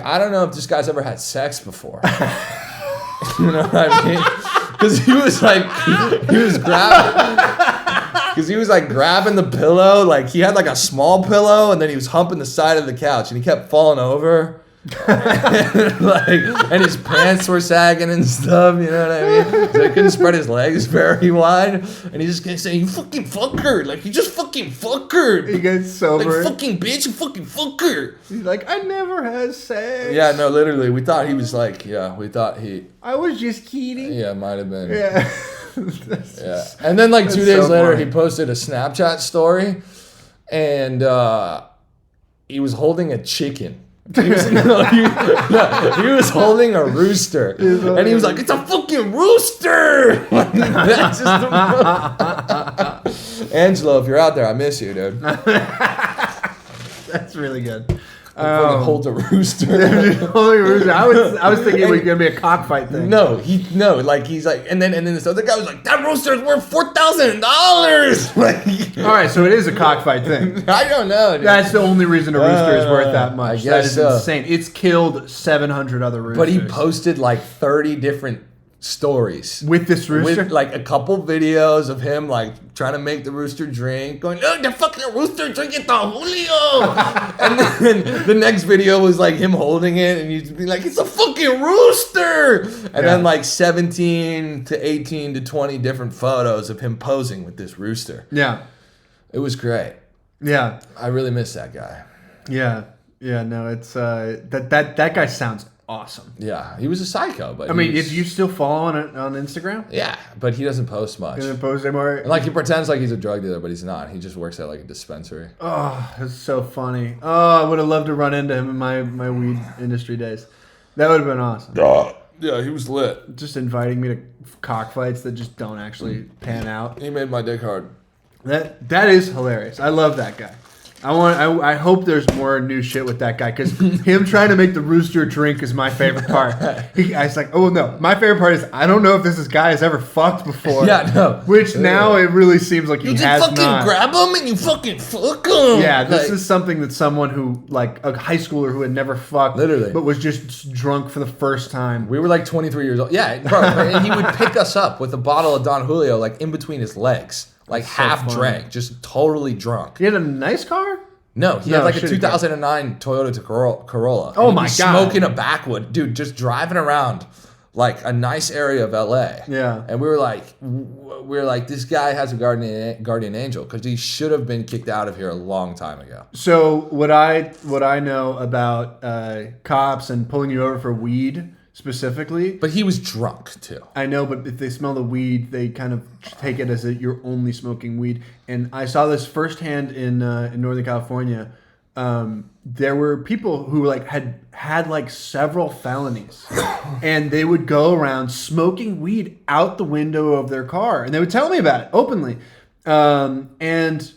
[SPEAKER 1] I don't know if this guy's ever had sex before. You know what I mean? Because he was grabbing the pillow, like he had like a small pillow, and then he was humping the side of the couch, and he kept falling over. and his pants were sagging and stuff, you know what I mean? So he couldn't spread his legs very wide, and he just kept saying, "You fucking fucker!" Like, you just fucking fucker.
[SPEAKER 2] He gets sober.
[SPEAKER 1] Like, fucking bitch, you fucking fucker.
[SPEAKER 2] He's like, I never had sex.
[SPEAKER 1] Yeah, no, literally, we thought he was like,
[SPEAKER 2] I was just kidding.
[SPEAKER 1] yeah, might have been.
[SPEAKER 2] Yeah.
[SPEAKER 1] Yeah. And then like 2 days
[SPEAKER 2] so
[SPEAKER 1] later,
[SPEAKER 2] funny.
[SPEAKER 1] he posted a Snapchat story, and he was holding a chicken. He was, he was holding a rooster, and he was like, "It's a fucking rooster!" That's just Angelo, if you're out there, I miss you, dude.
[SPEAKER 2] That's really good.
[SPEAKER 1] Fucking hold a rooster.
[SPEAKER 2] I was thinking it was gonna be a cockfight thing.
[SPEAKER 1] No, he's like, and then this other guy was like, "That rooster's worth $4,000." Like,
[SPEAKER 2] All right, so it is a cockfight thing.
[SPEAKER 1] I don't know, dude.
[SPEAKER 2] That's the only reason a rooster is worth that much.
[SPEAKER 1] I guess
[SPEAKER 2] That is
[SPEAKER 1] so.
[SPEAKER 2] insane. It's killed 700 other roosters.
[SPEAKER 1] But he posted like 30 different stories
[SPEAKER 2] with this rooster.
[SPEAKER 1] with like a couple videos of him like trying to make the rooster drink, going, "Oh, the fucking rooster drinking the Julio," and then the next video was like him holding it, and you'd be like, "It's a fucking rooster," and then like 17 to 18 to 20 different photos of him posing with this rooster.
[SPEAKER 2] Yeah,
[SPEAKER 1] It was great.
[SPEAKER 2] yeah,
[SPEAKER 1] I really miss that guy.
[SPEAKER 2] yeah. No, it's that guy sounds awesome.
[SPEAKER 1] Yeah, he was a psycho, but
[SPEAKER 2] I mean,
[SPEAKER 1] he was-
[SPEAKER 2] if you still follow on Instagram,
[SPEAKER 1] yeah, but he doesn't post much.
[SPEAKER 2] and then post anymore.
[SPEAKER 1] And like he pretends like he's a drug dealer, but he's not. He just works at like a dispensary.
[SPEAKER 2] Oh, it's so funny. Oh, I would have loved to run into him in my weed industry days. That would have been awesome.
[SPEAKER 1] Yeah, he was lit.
[SPEAKER 2] Just inviting me to cockfights that just don't actually pan out.
[SPEAKER 1] He made my dick hard.
[SPEAKER 2] That is hilarious. I love that guy. I hope there's more new shit with that guy, because him trying to make the rooster drink is my favorite part. I was like, oh no, my favorite part is I don't know if this guy has ever fucked before.
[SPEAKER 1] Yeah, no.
[SPEAKER 2] Which now it really seems like he
[SPEAKER 3] You
[SPEAKER 2] has
[SPEAKER 3] just fucking
[SPEAKER 2] not.
[SPEAKER 3] grab him and you fucking fuck him.
[SPEAKER 2] Yeah, this
[SPEAKER 3] Like,
[SPEAKER 2] is something that someone who, like a high schooler who had never fucked,
[SPEAKER 1] Literally.
[SPEAKER 2] but was just drunk for the first time.
[SPEAKER 1] We were like 23 years old. Yeah, bro. And he would pick us up with a bottle of Don Julio like in between his legs, like half
[SPEAKER 2] funny.
[SPEAKER 1] drank, just totally drunk.
[SPEAKER 2] He had a nice car?
[SPEAKER 1] No, he
[SPEAKER 2] No,
[SPEAKER 1] had like a
[SPEAKER 2] shitty
[SPEAKER 1] 2009 Toyota Corolla.
[SPEAKER 2] Oh
[SPEAKER 1] And
[SPEAKER 2] my
[SPEAKER 1] he's
[SPEAKER 2] God.
[SPEAKER 1] Smoking a backwood, dude, just driving around like a nice area of LA.
[SPEAKER 2] Yeah.
[SPEAKER 1] And we were like, this guy has a guardian angel, because he should have been kicked out of here a long time ago.
[SPEAKER 2] So what I know about cops and pulling you over for weed specifically,
[SPEAKER 1] But he was drunk too.
[SPEAKER 2] I know, but if they smell the weed, they kind of take it as that you're only smoking weed. And I saw this firsthand in Northern California. There were people who like had like several felonies, and they would go around smoking weed out the window of their car, and they would tell me about it openly. And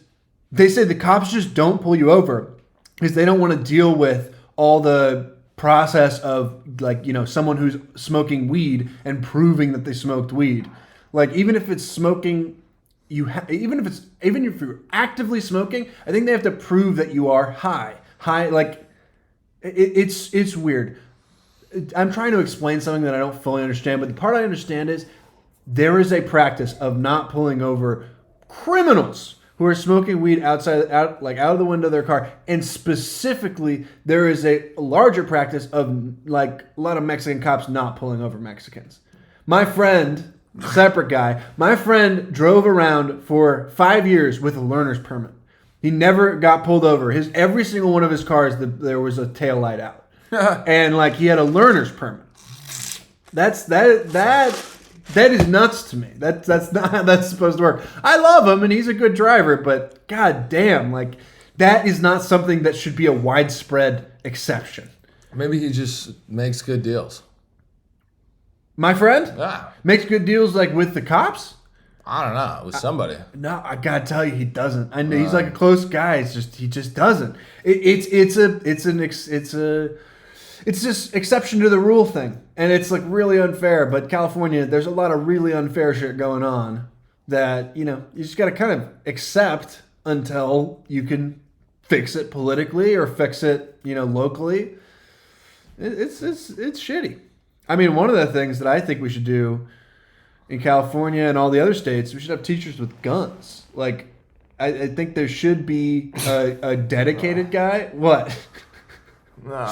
[SPEAKER 2] they say the cops just don't pull you over because they don't want to deal with all the process of, like, you know, someone who's smoking weed and proving that they smoked weed. Like, even if it's smoking, even if you're actively smoking, I think they have to prove that you are high. Like, it's weird. I'm trying to explain something that I don't fully understand, but the part I understand is there is a practice of not pulling over criminals who are smoking weed out of the window of their car. And specifically, there is a larger practice of, like, a lot of Mexican cops not pulling over Mexicans. My friend, separate guy, my friend drove around for 5 years with a learner's permit. He never got pulled over. Every single one of his cars, there was a tail light out. And, like, he had a learner's permit. That is nuts to me. That's not how that's supposed to work. I love him and he's a good driver, but god damn, like, that is not something that should be a widespread exception.
[SPEAKER 1] Maybe he just makes good deals.
[SPEAKER 2] My friend
[SPEAKER 1] Ah,
[SPEAKER 2] makes good deals, like, with the cops.
[SPEAKER 1] I don't know. With somebody.
[SPEAKER 2] No, I gotta tell you, he doesn't. I know he's like a close guy. He just doesn't. It's just exception to the rule thing, and it's like really unfair. But California, there's a lot of really unfair shit going on that, you know, you just gotta kind of accept until you can fix it politically or fix it, you know, locally. It's shitty. I mean, one of the things that I think we should do in California and all the other states, we should have teachers with guns. Like, I think there should be a dedicated guy. What?
[SPEAKER 1] Nah.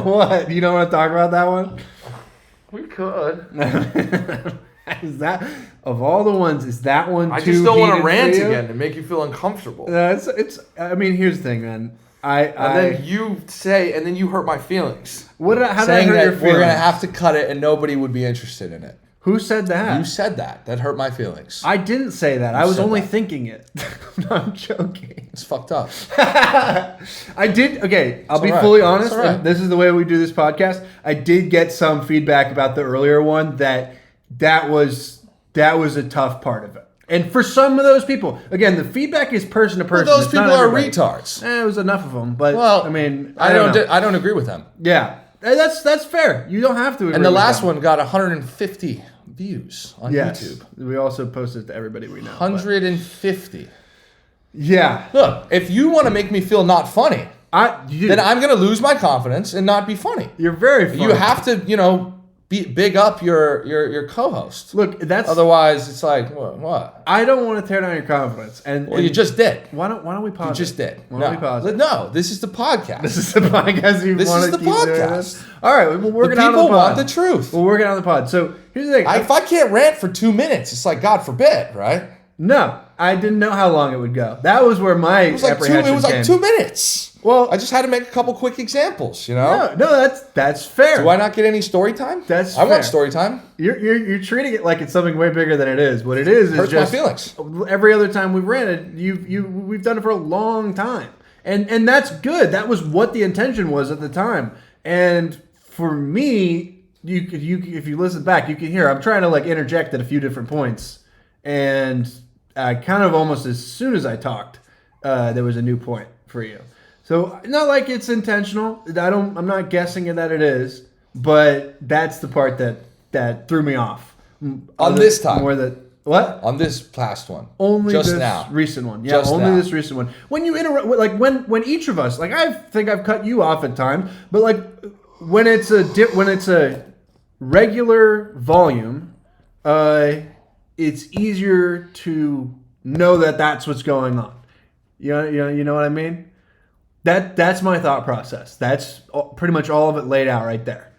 [SPEAKER 2] What? You don't want to talk about that one?
[SPEAKER 1] We could.
[SPEAKER 2] Is that of all the ones? Is that one?
[SPEAKER 1] I
[SPEAKER 2] too
[SPEAKER 1] just don't want
[SPEAKER 2] heated
[SPEAKER 1] to rant
[SPEAKER 2] for you?
[SPEAKER 1] again and make you feel uncomfortable.
[SPEAKER 2] It's. I mean, here's the thing, man.
[SPEAKER 1] And then you say, and then you hurt my feelings.
[SPEAKER 2] How did I
[SPEAKER 1] Saying
[SPEAKER 2] hurt
[SPEAKER 1] that
[SPEAKER 2] your feelings?
[SPEAKER 1] we're gonna have to cut it and nobody would be interested in it.
[SPEAKER 2] Who said that?
[SPEAKER 1] You said that. That hurt my feelings.
[SPEAKER 2] I didn't say that. I was
[SPEAKER 1] said
[SPEAKER 2] only
[SPEAKER 1] that.
[SPEAKER 2] thinking it. I'm joking.
[SPEAKER 1] It's fucked up.
[SPEAKER 2] I did. Okay, I'll be
[SPEAKER 1] all right.
[SPEAKER 2] fully honest.
[SPEAKER 1] It's all right.
[SPEAKER 2] And this is the way we do this podcast. I did get some feedback about the earlier one that was a tough part of it. And for some of those people, again, the feedback is person to person.
[SPEAKER 1] Those
[SPEAKER 2] It's not
[SPEAKER 1] people are
[SPEAKER 2] everybody.
[SPEAKER 1] retards.
[SPEAKER 2] It was enough of them, but
[SPEAKER 1] Well,
[SPEAKER 2] I mean,
[SPEAKER 1] I
[SPEAKER 2] don't know.
[SPEAKER 1] I don't agree with them.
[SPEAKER 2] Yeah, that's fair. You don't have to. Agree
[SPEAKER 1] And the
[SPEAKER 2] with
[SPEAKER 1] last
[SPEAKER 2] them.
[SPEAKER 1] one got 150 views on
[SPEAKER 2] Yes,
[SPEAKER 1] YouTube.
[SPEAKER 2] we also posted it to everybody we know. but-
[SPEAKER 1] 150.
[SPEAKER 2] Yeah,
[SPEAKER 1] Look, if you want to make me feel not funny, then I'm going to lose my confidence and not be funny.
[SPEAKER 2] You're very funny.
[SPEAKER 1] You have to, big up your co-host.
[SPEAKER 2] Look. That's
[SPEAKER 1] Otherwise, it's like, what?
[SPEAKER 2] I don't want to tear down your confidence. And
[SPEAKER 1] Well, you just did.
[SPEAKER 2] why don't we pause?
[SPEAKER 1] You just
[SPEAKER 2] it?
[SPEAKER 1] did.
[SPEAKER 2] Why don't we pause? it?
[SPEAKER 1] No, this is the podcast.
[SPEAKER 2] This is the podcast. You
[SPEAKER 1] This
[SPEAKER 2] want
[SPEAKER 1] is
[SPEAKER 2] to
[SPEAKER 1] the
[SPEAKER 2] keep doing
[SPEAKER 1] podcast.
[SPEAKER 2] this? All right, we'll work
[SPEAKER 1] The
[SPEAKER 2] it out on
[SPEAKER 1] people
[SPEAKER 2] the pod.
[SPEAKER 1] want the truth.
[SPEAKER 2] We'll work it out on the pod. So here's the thing.
[SPEAKER 1] If I can't rant for 2 minutes, it's like, God forbid, right?
[SPEAKER 2] No, I didn't know how long it would go. That was where my
[SPEAKER 1] It was like
[SPEAKER 2] apprehension came.
[SPEAKER 1] 2 minutes.
[SPEAKER 2] Well,
[SPEAKER 1] I just had to make a couple quick examples, you know?
[SPEAKER 2] no, that's fair.
[SPEAKER 1] Do I not get any story time?
[SPEAKER 2] That's
[SPEAKER 1] I want
[SPEAKER 2] fair.
[SPEAKER 1] story time.
[SPEAKER 2] You're treating it like it's something way bigger than it is. What it is
[SPEAKER 1] Hurts
[SPEAKER 2] just
[SPEAKER 1] my feelings.
[SPEAKER 2] every other time we've ranted, we've done it for a long time, and that's good. That was what the intention was at the time. And for me, if you listen back, you can hear I'm trying to like interject at a few different points, and kind of almost as soon as I talked, there was a new point for you. So not like it's intentional. I'm not guessing that it is, but that's the part that threw me off.
[SPEAKER 1] On this time.
[SPEAKER 2] More that what?
[SPEAKER 1] On this past one.
[SPEAKER 2] Only
[SPEAKER 1] just
[SPEAKER 2] this
[SPEAKER 1] now.
[SPEAKER 2] recent one. Yeah,
[SPEAKER 1] Just
[SPEAKER 2] only
[SPEAKER 1] now.
[SPEAKER 2] this recent one. When you interrupt, like when each of us, like I think I've cut you off at times, but like when it's a regular volume, it's easier to know that that's what's going on. You know what I mean? That's my thought process. That's pretty much all of it laid out right there.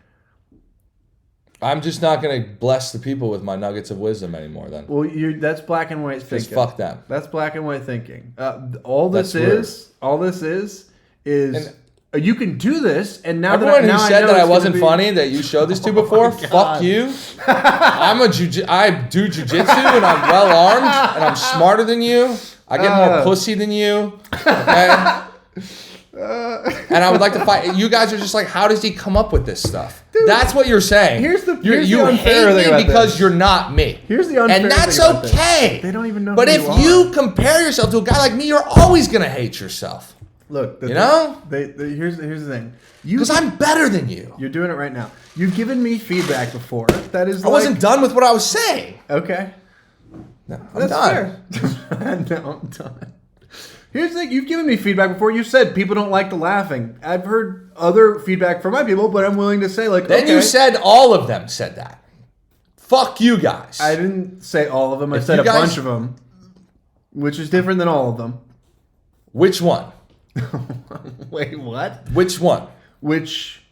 [SPEAKER 1] I'm just not going to bless the people with my nuggets of wisdom anymore then.
[SPEAKER 2] Well, that's black and white thinking.
[SPEAKER 1] Just fuck them.
[SPEAKER 2] That's black and white thinking. All this
[SPEAKER 1] That's
[SPEAKER 2] is you can do this, and now
[SPEAKER 1] Everyone
[SPEAKER 2] that
[SPEAKER 1] who
[SPEAKER 2] I
[SPEAKER 1] said
[SPEAKER 2] know
[SPEAKER 1] that I
[SPEAKER 2] it's
[SPEAKER 1] wasn't
[SPEAKER 2] gonna be-
[SPEAKER 1] funny that you showed this to before,
[SPEAKER 2] God.
[SPEAKER 1] fuck you. I do jujitsu and I'm well armed and I'm smarter than you. I get more pussy than you. Okay? And I would like to fight. You guys are just like, how does he come up with this stuff? That's what you're saying.
[SPEAKER 2] Here's the
[SPEAKER 1] you
[SPEAKER 2] unfair
[SPEAKER 1] hate
[SPEAKER 2] thing
[SPEAKER 1] me
[SPEAKER 2] about
[SPEAKER 1] because
[SPEAKER 2] this.
[SPEAKER 1] you're not me.
[SPEAKER 2] Here's the unfair
[SPEAKER 1] and that's
[SPEAKER 2] thing about this.
[SPEAKER 1] okay.
[SPEAKER 2] They don't even know
[SPEAKER 1] But
[SPEAKER 2] who
[SPEAKER 1] if
[SPEAKER 2] you
[SPEAKER 1] you compare yourself to a guy like me, you're always gonna hate yourself.
[SPEAKER 2] Look,
[SPEAKER 1] You know?
[SPEAKER 2] here's the thing.
[SPEAKER 1] Because I'm better than you.
[SPEAKER 2] You're doing it right now. You've given me feedback before. That is.
[SPEAKER 1] I wasn't done with what I was saying.
[SPEAKER 2] Okay.
[SPEAKER 1] No, I'm
[SPEAKER 2] That's
[SPEAKER 1] done.
[SPEAKER 2] fair. No, I'm done. Here's the thing. You've given me feedback before. You said people don't like the laughing. I've heard other feedback from my people, but I'm willing to say like.
[SPEAKER 1] Then
[SPEAKER 2] okay.
[SPEAKER 1] you said all of them said that. Fuck you guys.
[SPEAKER 2] I didn't say all of them. I
[SPEAKER 1] If
[SPEAKER 2] said
[SPEAKER 1] you
[SPEAKER 2] a
[SPEAKER 1] guys-
[SPEAKER 2] bunch of them, which is different than all of them.
[SPEAKER 1] Which one?
[SPEAKER 2] Wait, what?
[SPEAKER 1] Which one?
[SPEAKER 2] Which?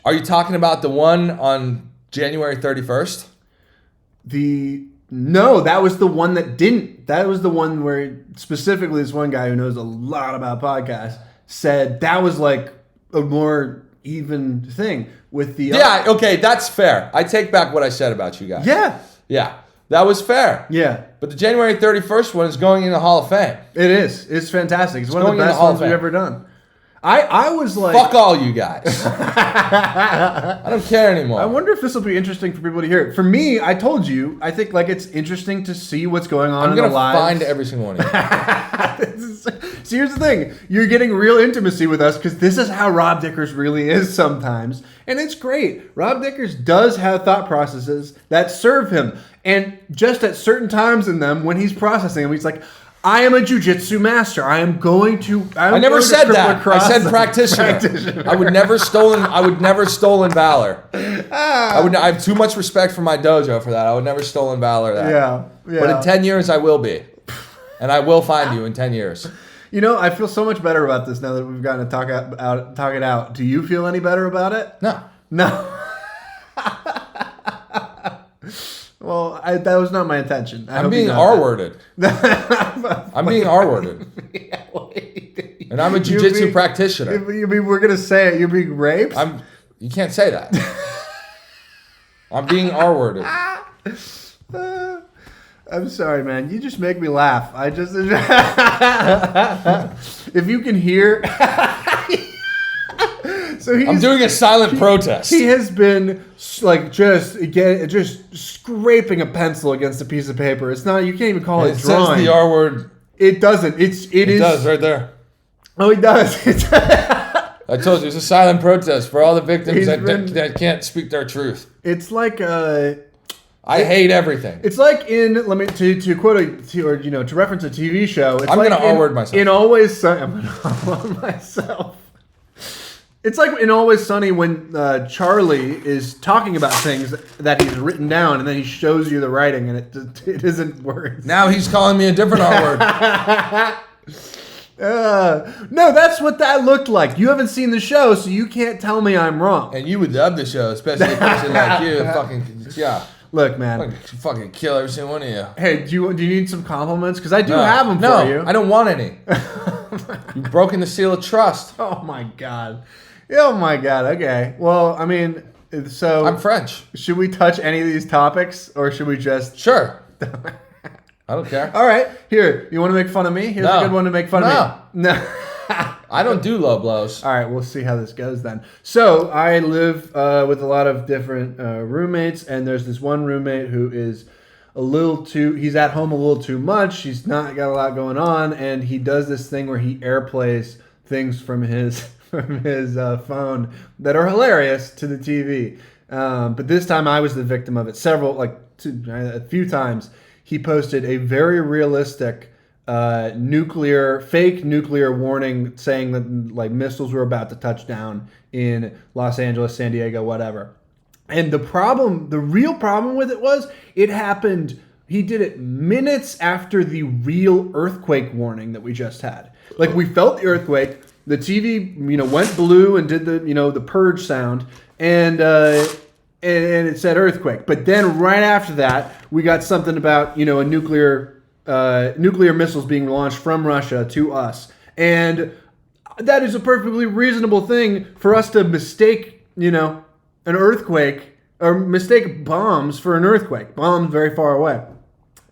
[SPEAKER 1] Are you talking about the one on January 31st?
[SPEAKER 2] No, that was the one that didn't. That was the one where specifically this one guy who knows a lot about podcasts said that was like a more even thing with the.
[SPEAKER 1] Yeah, okay, that's fair. I take back what I said about you guys.
[SPEAKER 2] Yeah.
[SPEAKER 1] Yeah, that was fair.
[SPEAKER 2] Yeah.
[SPEAKER 1] But the January 31st one is going in the Hall of Fame.
[SPEAKER 2] It is. It's fantastic. It's one of
[SPEAKER 1] going
[SPEAKER 2] the
[SPEAKER 1] in the
[SPEAKER 2] best
[SPEAKER 1] Hall of
[SPEAKER 2] ones we've
[SPEAKER 1] Fame.
[SPEAKER 2] ever done. I was like.
[SPEAKER 1] Fuck all you guys. I don't care anymore.
[SPEAKER 2] I wonder if this will be interesting for people to hear. For me, I told you, I think like it's interesting to see what's going on
[SPEAKER 1] I'm
[SPEAKER 2] in
[SPEAKER 1] going
[SPEAKER 2] the
[SPEAKER 1] to
[SPEAKER 2] lives.
[SPEAKER 1] find every single one of you.
[SPEAKER 2] See, here's the thing. You're getting real intimacy with us because this is how Rob Dickers really is sometimes. And it's great. Rob Dickers does have thought processes that serve him. And just at certain times in them, when he's processing them, he's like, I am a jujitsu master. I
[SPEAKER 1] never said that. I said practitioner. I would never stolen valor. I have too much respect for my dojo for that. I would never stolen valor that.
[SPEAKER 2] Yeah.
[SPEAKER 1] But in 10 years I will be. And I will find you in 10 years.
[SPEAKER 2] You know, I feel so much better about this now that we've gotten to talk it out. Do you feel any better about it?
[SPEAKER 1] No.
[SPEAKER 2] No. Well, that was not my intention.
[SPEAKER 1] I'm being R-worded. I'm being R-worded.
[SPEAKER 2] Yeah, wait.
[SPEAKER 1] And I'm a jiu-jitsu practitioner.
[SPEAKER 2] You mean we're going to say it? You're being raped?
[SPEAKER 1] You can't say that. I'm being R-worded.
[SPEAKER 2] I'm sorry, man. You just make me laugh. If you can hear... So
[SPEAKER 1] I'm doing a silent protest.
[SPEAKER 2] He has been like just scraping a pencil against a piece of paper. It's not. You can't even call it drawing.
[SPEAKER 1] It says the R word.
[SPEAKER 2] It doesn't. It
[SPEAKER 1] does right there.
[SPEAKER 2] Oh, it does.
[SPEAKER 1] I told you it's a silent protest for all the victims that can't speak their truth.
[SPEAKER 2] It's like
[SPEAKER 1] I hate everything.
[SPEAKER 2] It's like to quote to reference a TV show. It's
[SPEAKER 1] I'm
[SPEAKER 2] like
[SPEAKER 1] gonna R-word myself.
[SPEAKER 2] In Always Sunny, I'm gonna R-word myself. It's like in Always Sunny when Charlie is talking about things that he's written down, and then he shows you the writing, and it isn't words.
[SPEAKER 1] Now he's calling me a different R word.
[SPEAKER 2] No, that's what that looked like. You haven't seen the show, so you can't tell me I'm wrong.
[SPEAKER 1] And you would love the show, especially a person like you.
[SPEAKER 2] Look, man.
[SPEAKER 1] Fucking kill every single one of you.
[SPEAKER 2] Hey, do you need some compliments? Because I do have them for you.
[SPEAKER 1] No, I don't want any. You've broken the seal of trust.
[SPEAKER 2] Oh my god. Okay. Well, I mean, so
[SPEAKER 1] I'm French.
[SPEAKER 2] Should we touch any of these topics, or should we just?
[SPEAKER 1] Sure. I don't care.
[SPEAKER 2] All right. Here, you want to make fun of me? Here's a good one to make fun of me. No.
[SPEAKER 1] I don't do low blows.
[SPEAKER 2] All right, we'll see how this goes then. So I live with a lot of different roommates, and there's this one roommate who is he's at home a little too much. He's not got a lot going on, and he does this thing where he airplays things from his phone that are hilarious to the TV. But this time I was the victim of it. A few times. He posted a very realistic fake nuclear warning saying that like missiles were about to touch down in Los Angeles, San Diego, whatever. And the real problem with it was it happened. He did it minutes after the real earthquake warning that we just had. Like we felt the earthquake. The TV, went blue and did the purge sound, and it said earthquake. But then right after that, we got something about a nuclear missiles being launched from Russia to us, and that is a perfectly reasonable thing for us to mistake an earthquake or mistake bombs for an earthquake. Bombs very far away,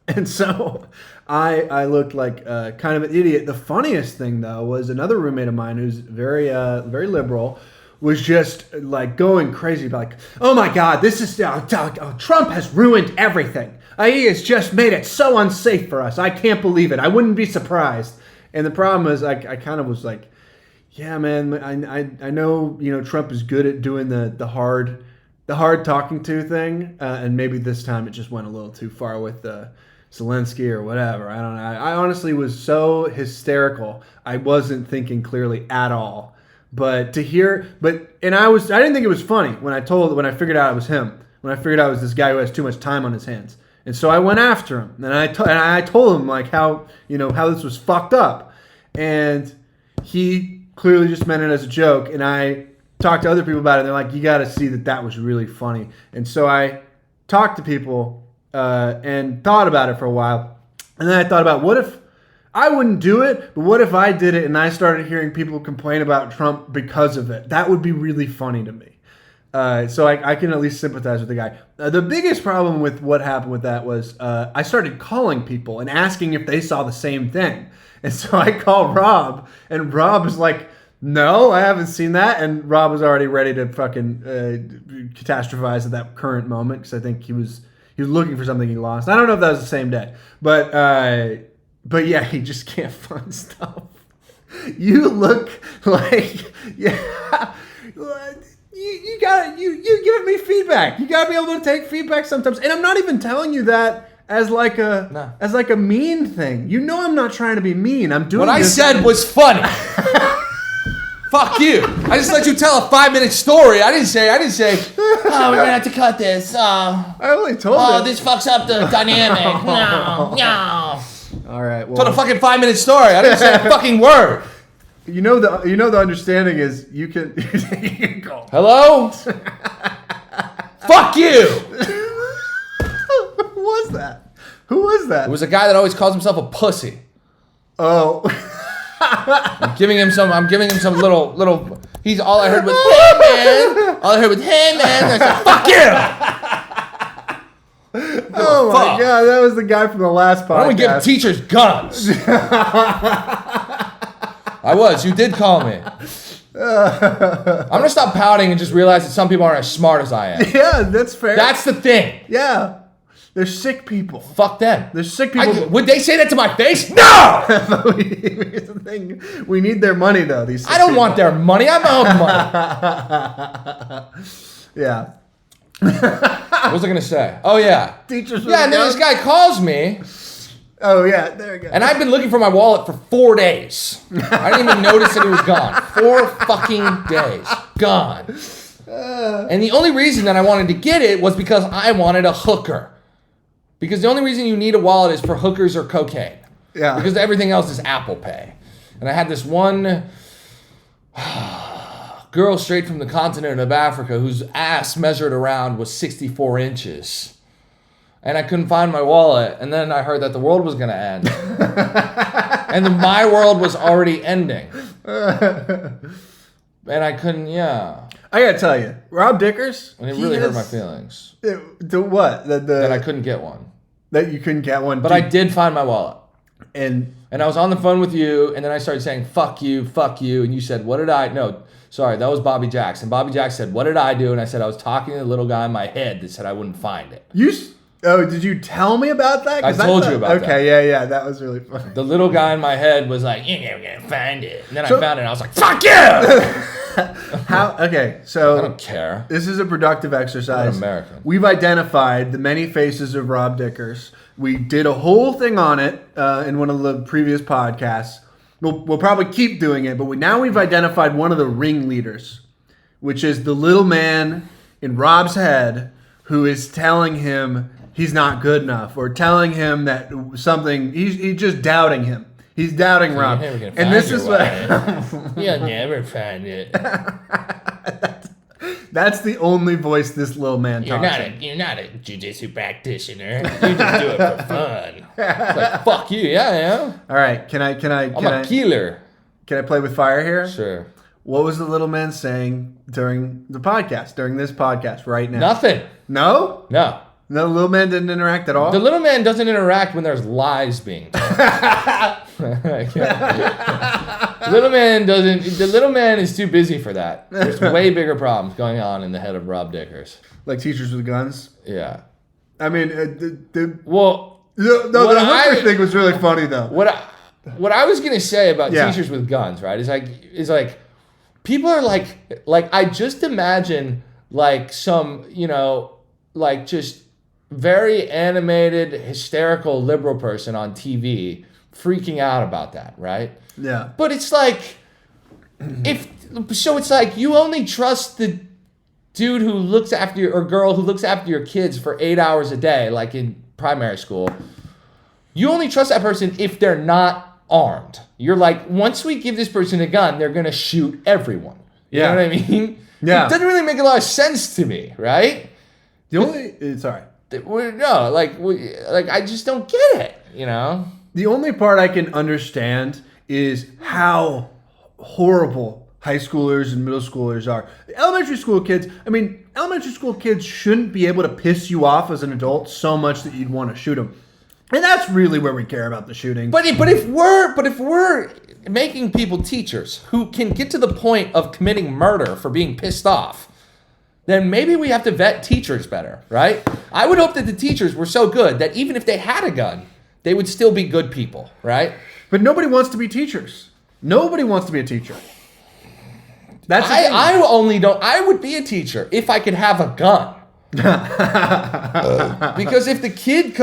[SPEAKER 2] and so. I looked like kind of an idiot. The funniest thing, though, was another roommate of mine who's very very liberal was just like going crazy about like, oh my God, this is Trump has ruined everything. He has just made it so unsafe for us. I can't believe it. I wouldn't be surprised. And the problem is, I kind of was like, yeah, man, I know Trump is good at doing the hard talking to thing, and maybe this time it just went a little too far with Zelensky or whatever. I don't know. I honestly was so hysterical. I wasn't thinking clearly at all. But I didn't think it was funny when I figured out it was him. When I figured out it was this guy who has too much time on his hands. And so I went after him. And I told him like how this was fucked up. And he clearly just meant it as a joke. And I talked to other people about it, and they're like, you got to see that was really funny. And so I talked to people and thought about it for a while. And then I thought about, what if I wouldn't do it, but what if I did it and I started hearing people complain about Trump because of it? That would be really funny to me. So I can at least sympathize with the guy. The biggest problem with what happened with that was I started calling people and asking if they saw the same thing. And so I called Rob, and Rob was like, no, I haven't seen that. And Rob was already ready to fucking catastrophize at that current moment because I think he was looking for something he lost. I don't know if that was the same day, but yeah, he just can't find stuff. You look like you giving me feedback. You gotta be able to take feedback sometimes, and I'm not even telling you that as like a mean thing. I'm not trying to be mean. I'm doing
[SPEAKER 1] what I said was funny. Fuck you. I just let you tell a 5-minute story. I didn't say,
[SPEAKER 3] Oh, we're gonna have to cut this.
[SPEAKER 2] I only told you.
[SPEAKER 3] This fucks up the dynamic. No.
[SPEAKER 2] All right.
[SPEAKER 1] Told a
[SPEAKER 2] Well,
[SPEAKER 1] fucking 5-minute story. I didn't say a fucking word.
[SPEAKER 2] you know the understanding is you can go.
[SPEAKER 1] Hello? Fuck you!
[SPEAKER 2] Who was that? Who was that?
[SPEAKER 1] It was a guy that always calls himself a pussy.
[SPEAKER 2] Oh.
[SPEAKER 1] I'm giving him some little. He's all I heard was, hey man. All I heard was, hey man. And I said, fuck you!
[SPEAKER 2] Oh my
[SPEAKER 1] fuck.
[SPEAKER 2] god, that was the guy from the last podcast.
[SPEAKER 1] Why don't we give teachers guns? I was. You did call me. I'm gonna stop pouting and just realize that some people aren't as smart as I am.
[SPEAKER 2] Yeah, that's fair.
[SPEAKER 1] That's the thing.
[SPEAKER 2] Yeah. They're sick people.
[SPEAKER 1] Fuck them.
[SPEAKER 2] They're sick people.
[SPEAKER 1] Would they say that to my face? No!
[SPEAKER 2] Here's the thing. We need their money, though. These sick
[SPEAKER 1] I don't
[SPEAKER 2] people.
[SPEAKER 1] want their money. I have my own money.
[SPEAKER 2] Yeah.
[SPEAKER 1] What was I gonna say? Oh yeah.
[SPEAKER 2] Teachers.
[SPEAKER 1] Yeah, and then this guy calls me,
[SPEAKER 2] Oh yeah, there we go.
[SPEAKER 1] and I've been looking for my wallet for 4 days. I didn't even notice that it was gone. 4 fucking days. Gone. And the only reason that I wanted to get it was because I wanted a hooker. Because the only reason you need a wallet is for hookers or cocaine.
[SPEAKER 2] Yeah.
[SPEAKER 1] Because everything else is Apple Pay. And I had this one girl straight from the continent of Africa whose ass measured around was 64 inches. And I couldn't find my wallet. And then I heard that the world was going to end. And then my world was already ending. And I couldn't,
[SPEAKER 2] I gotta tell you, Rob Dickers.
[SPEAKER 1] And it really hurt my feelings.
[SPEAKER 2] The what?
[SPEAKER 1] That I couldn't get one.
[SPEAKER 2] That you couldn't get one.
[SPEAKER 1] But I did find my wallet.
[SPEAKER 2] And
[SPEAKER 1] I was on the phone with you, and then I started saying, fuck you, and you said, what did I, no, sorry, that was Bobby Jackson. Bobby Jackson said, what did I do? And I said, I was talking to the little guy in my head that said I wouldn't find it.
[SPEAKER 2] Did you tell me about that?
[SPEAKER 1] I told you about that.
[SPEAKER 2] Okay, yeah, that was really fun.
[SPEAKER 1] The little guy in my head was like, you're never gonna find it. And then I found it, and I was like, fuck you!
[SPEAKER 2] Okay, so
[SPEAKER 1] I don't care.
[SPEAKER 2] this is a productive exercise.
[SPEAKER 1] I'm American.
[SPEAKER 2] We've identified the many faces of Rob Dickers. We did a whole thing on it in one of the previous podcasts. We'll probably keep doing it, but now we've identified one of the ringleaders, which is the little man in Rob's head who is telling him he's not good enough, or telling him that something, he's just doubting him. He's doubting Rob. And this is what
[SPEAKER 1] You'll never find it.
[SPEAKER 2] that's the only voice this little man talks in.
[SPEAKER 3] You're not a jujitsu practitioner. You just do it for fun.
[SPEAKER 1] It's like, fuck you, yeah, I am.
[SPEAKER 2] All right, can
[SPEAKER 1] I'm a killer.
[SPEAKER 2] Can I play with fire here?
[SPEAKER 1] Sure.
[SPEAKER 2] What was the little man saying during this podcast right now?
[SPEAKER 1] Nothing.
[SPEAKER 2] No?
[SPEAKER 1] No.
[SPEAKER 2] The little man didn't interact at all?
[SPEAKER 1] The little man doesn't interact when there's lies being told. The little man is too busy for that. There's way bigger problems going on in the head of Rob Dickers.
[SPEAKER 2] Like teachers with guns?
[SPEAKER 1] Yeah.
[SPEAKER 2] I mean,
[SPEAKER 1] the
[SPEAKER 2] hooker thing was really funny, though.
[SPEAKER 1] What I was gonna say about teachers with guns, right, is like people are like I just imagine like some, like just very animated, hysterical liberal person on TV freaking out about that, right?
[SPEAKER 2] Yeah.
[SPEAKER 1] But it's like, it's like you only trust the dude who looks after or girl who looks after your kids for 8 hours a day, like in primary school. You only trust that person if they're not armed. You're like, once we give this person a gun, they're gonna shoot everyone. You know what I mean?
[SPEAKER 2] Yeah.
[SPEAKER 1] It doesn't really make a lot of sense to me, right?
[SPEAKER 2] Sorry.
[SPEAKER 1] I just don't get it,
[SPEAKER 2] The only part I can understand is how horrible high schoolers and middle schoolers are. Elementary school kids shouldn't be able to piss you off as an adult so much that you'd want to shoot them. And that's really where we care about the shooting.
[SPEAKER 1] But if we're making people teachers who can get to the point of committing murder for being pissed off, then maybe we have to vet teachers better, right? I would hope that the teachers were so good that even if they had a gun, they would still be good people, right?
[SPEAKER 2] But nobody wants to be teachers. Nobody wants to be a teacher. That's
[SPEAKER 1] I would be a teacher if I could have a gun. Because if the kid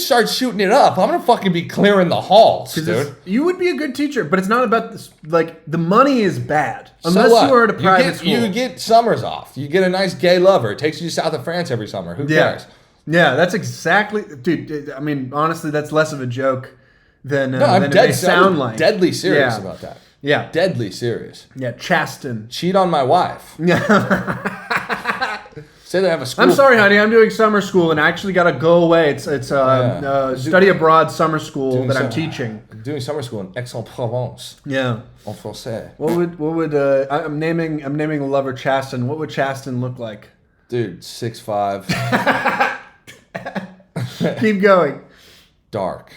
[SPEAKER 1] starts shooting it up, I'm gonna fucking be clearing the halls, dude.
[SPEAKER 2] You would be a good teacher, but it's not about this. Like, the money is bad unless
[SPEAKER 1] So
[SPEAKER 2] you are at a private school.
[SPEAKER 1] You get summers off. You get a nice gay lover. It takes you to south of France every summer. Who cares?
[SPEAKER 2] Yeah, that's exactly, dude. I mean, honestly, that's less of a joke than
[SPEAKER 1] I'm
[SPEAKER 2] it may sound
[SPEAKER 1] I'm
[SPEAKER 2] like.
[SPEAKER 1] deadly serious
[SPEAKER 2] Yeah.
[SPEAKER 1] about that.
[SPEAKER 2] Yeah.
[SPEAKER 1] Deadly serious.
[SPEAKER 2] Yeah, Chasten.
[SPEAKER 1] Cheat on my wife. Say they have a school.
[SPEAKER 2] I'm sorry, honey. I'm doing summer school and I actually got to go away. It's study abroad summer school that I'm teaching.
[SPEAKER 1] I'm doing summer school in Aix-en-Provence.
[SPEAKER 2] Yeah.
[SPEAKER 1] En français.
[SPEAKER 2] What would I'm naming the lover Chasten. What would Chasten look like?
[SPEAKER 1] Dude, 6'5",
[SPEAKER 2] Keep going.
[SPEAKER 1] dark.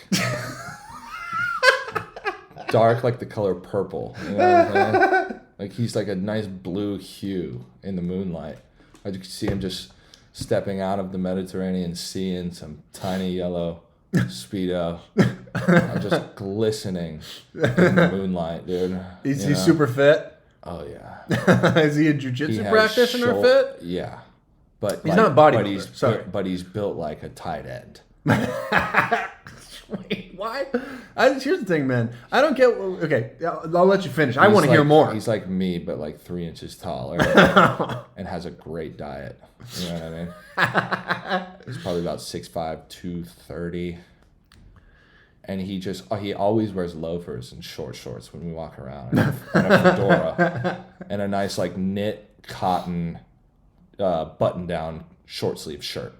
[SPEAKER 1] Dark like the color purple. You know what I'm saying? Like he's like a nice blue hue in the moonlight. I could see him just stepping out of the Mediterranean Sea in some tiny yellow Speedo. Just glistening in the moonlight, dude.
[SPEAKER 2] Is he super fit?
[SPEAKER 1] Oh, yeah.
[SPEAKER 2] Is he a
[SPEAKER 1] He
[SPEAKER 2] jiu-jitsu
[SPEAKER 1] has
[SPEAKER 2] practitioner fit?
[SPEAKER 1] Yeah. But
[SPEAKER 2] He's not a bodybuilder.
[SPEAKER 1] But he's built like a tight end.
[SPEAKER 2] Wait, why? Here's the thing, man. I don't get. Okay, I'll let you finish. I want to hear more.
[SPEAKER 1] He's like me, but like 3 inches taller, and has a great diet. You know what I mean? He's probably about 6'5", 230, and he always wears loafers and short shorts when we walk around, and a fedora, and a nice like knit cotton button down short sleeve shirt.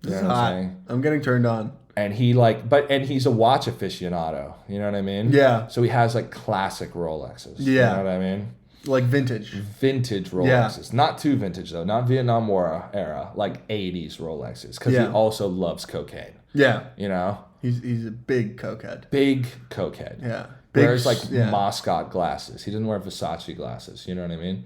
[SPEAKER 1] You know what I'm saying?
[SPEAKER 2] I'm getting turned on.
[SPEAKER 1] And he's a watch aficionado. You know what I mean?
[SPEAKER 2] Yeah.
[SPEAKER 1] So he has like classic Rolexes.
[SPEAKER 2] Yeah.
[SPEAKER 1] You know what I mean?
[SPEAKER 2] Like vintage.
[SPEAKER 1] Vintage Rolexes. Yeah. Not too vintage though. Not Vietnam War era. Like 80s Rolexes. Because he also loves cocaine.
[SPEAKER 2] Yeah.
[SPEAKER 1] You know?
[SPEAKER 2] He's a big cokehead.
[SPEAKER 1] Big cokehead.
[SPEAKER 2] Yeah.
[SPEAKER 1] Wears like Moscot glasses. He doesn't wear Versace glasses. You know what I mean?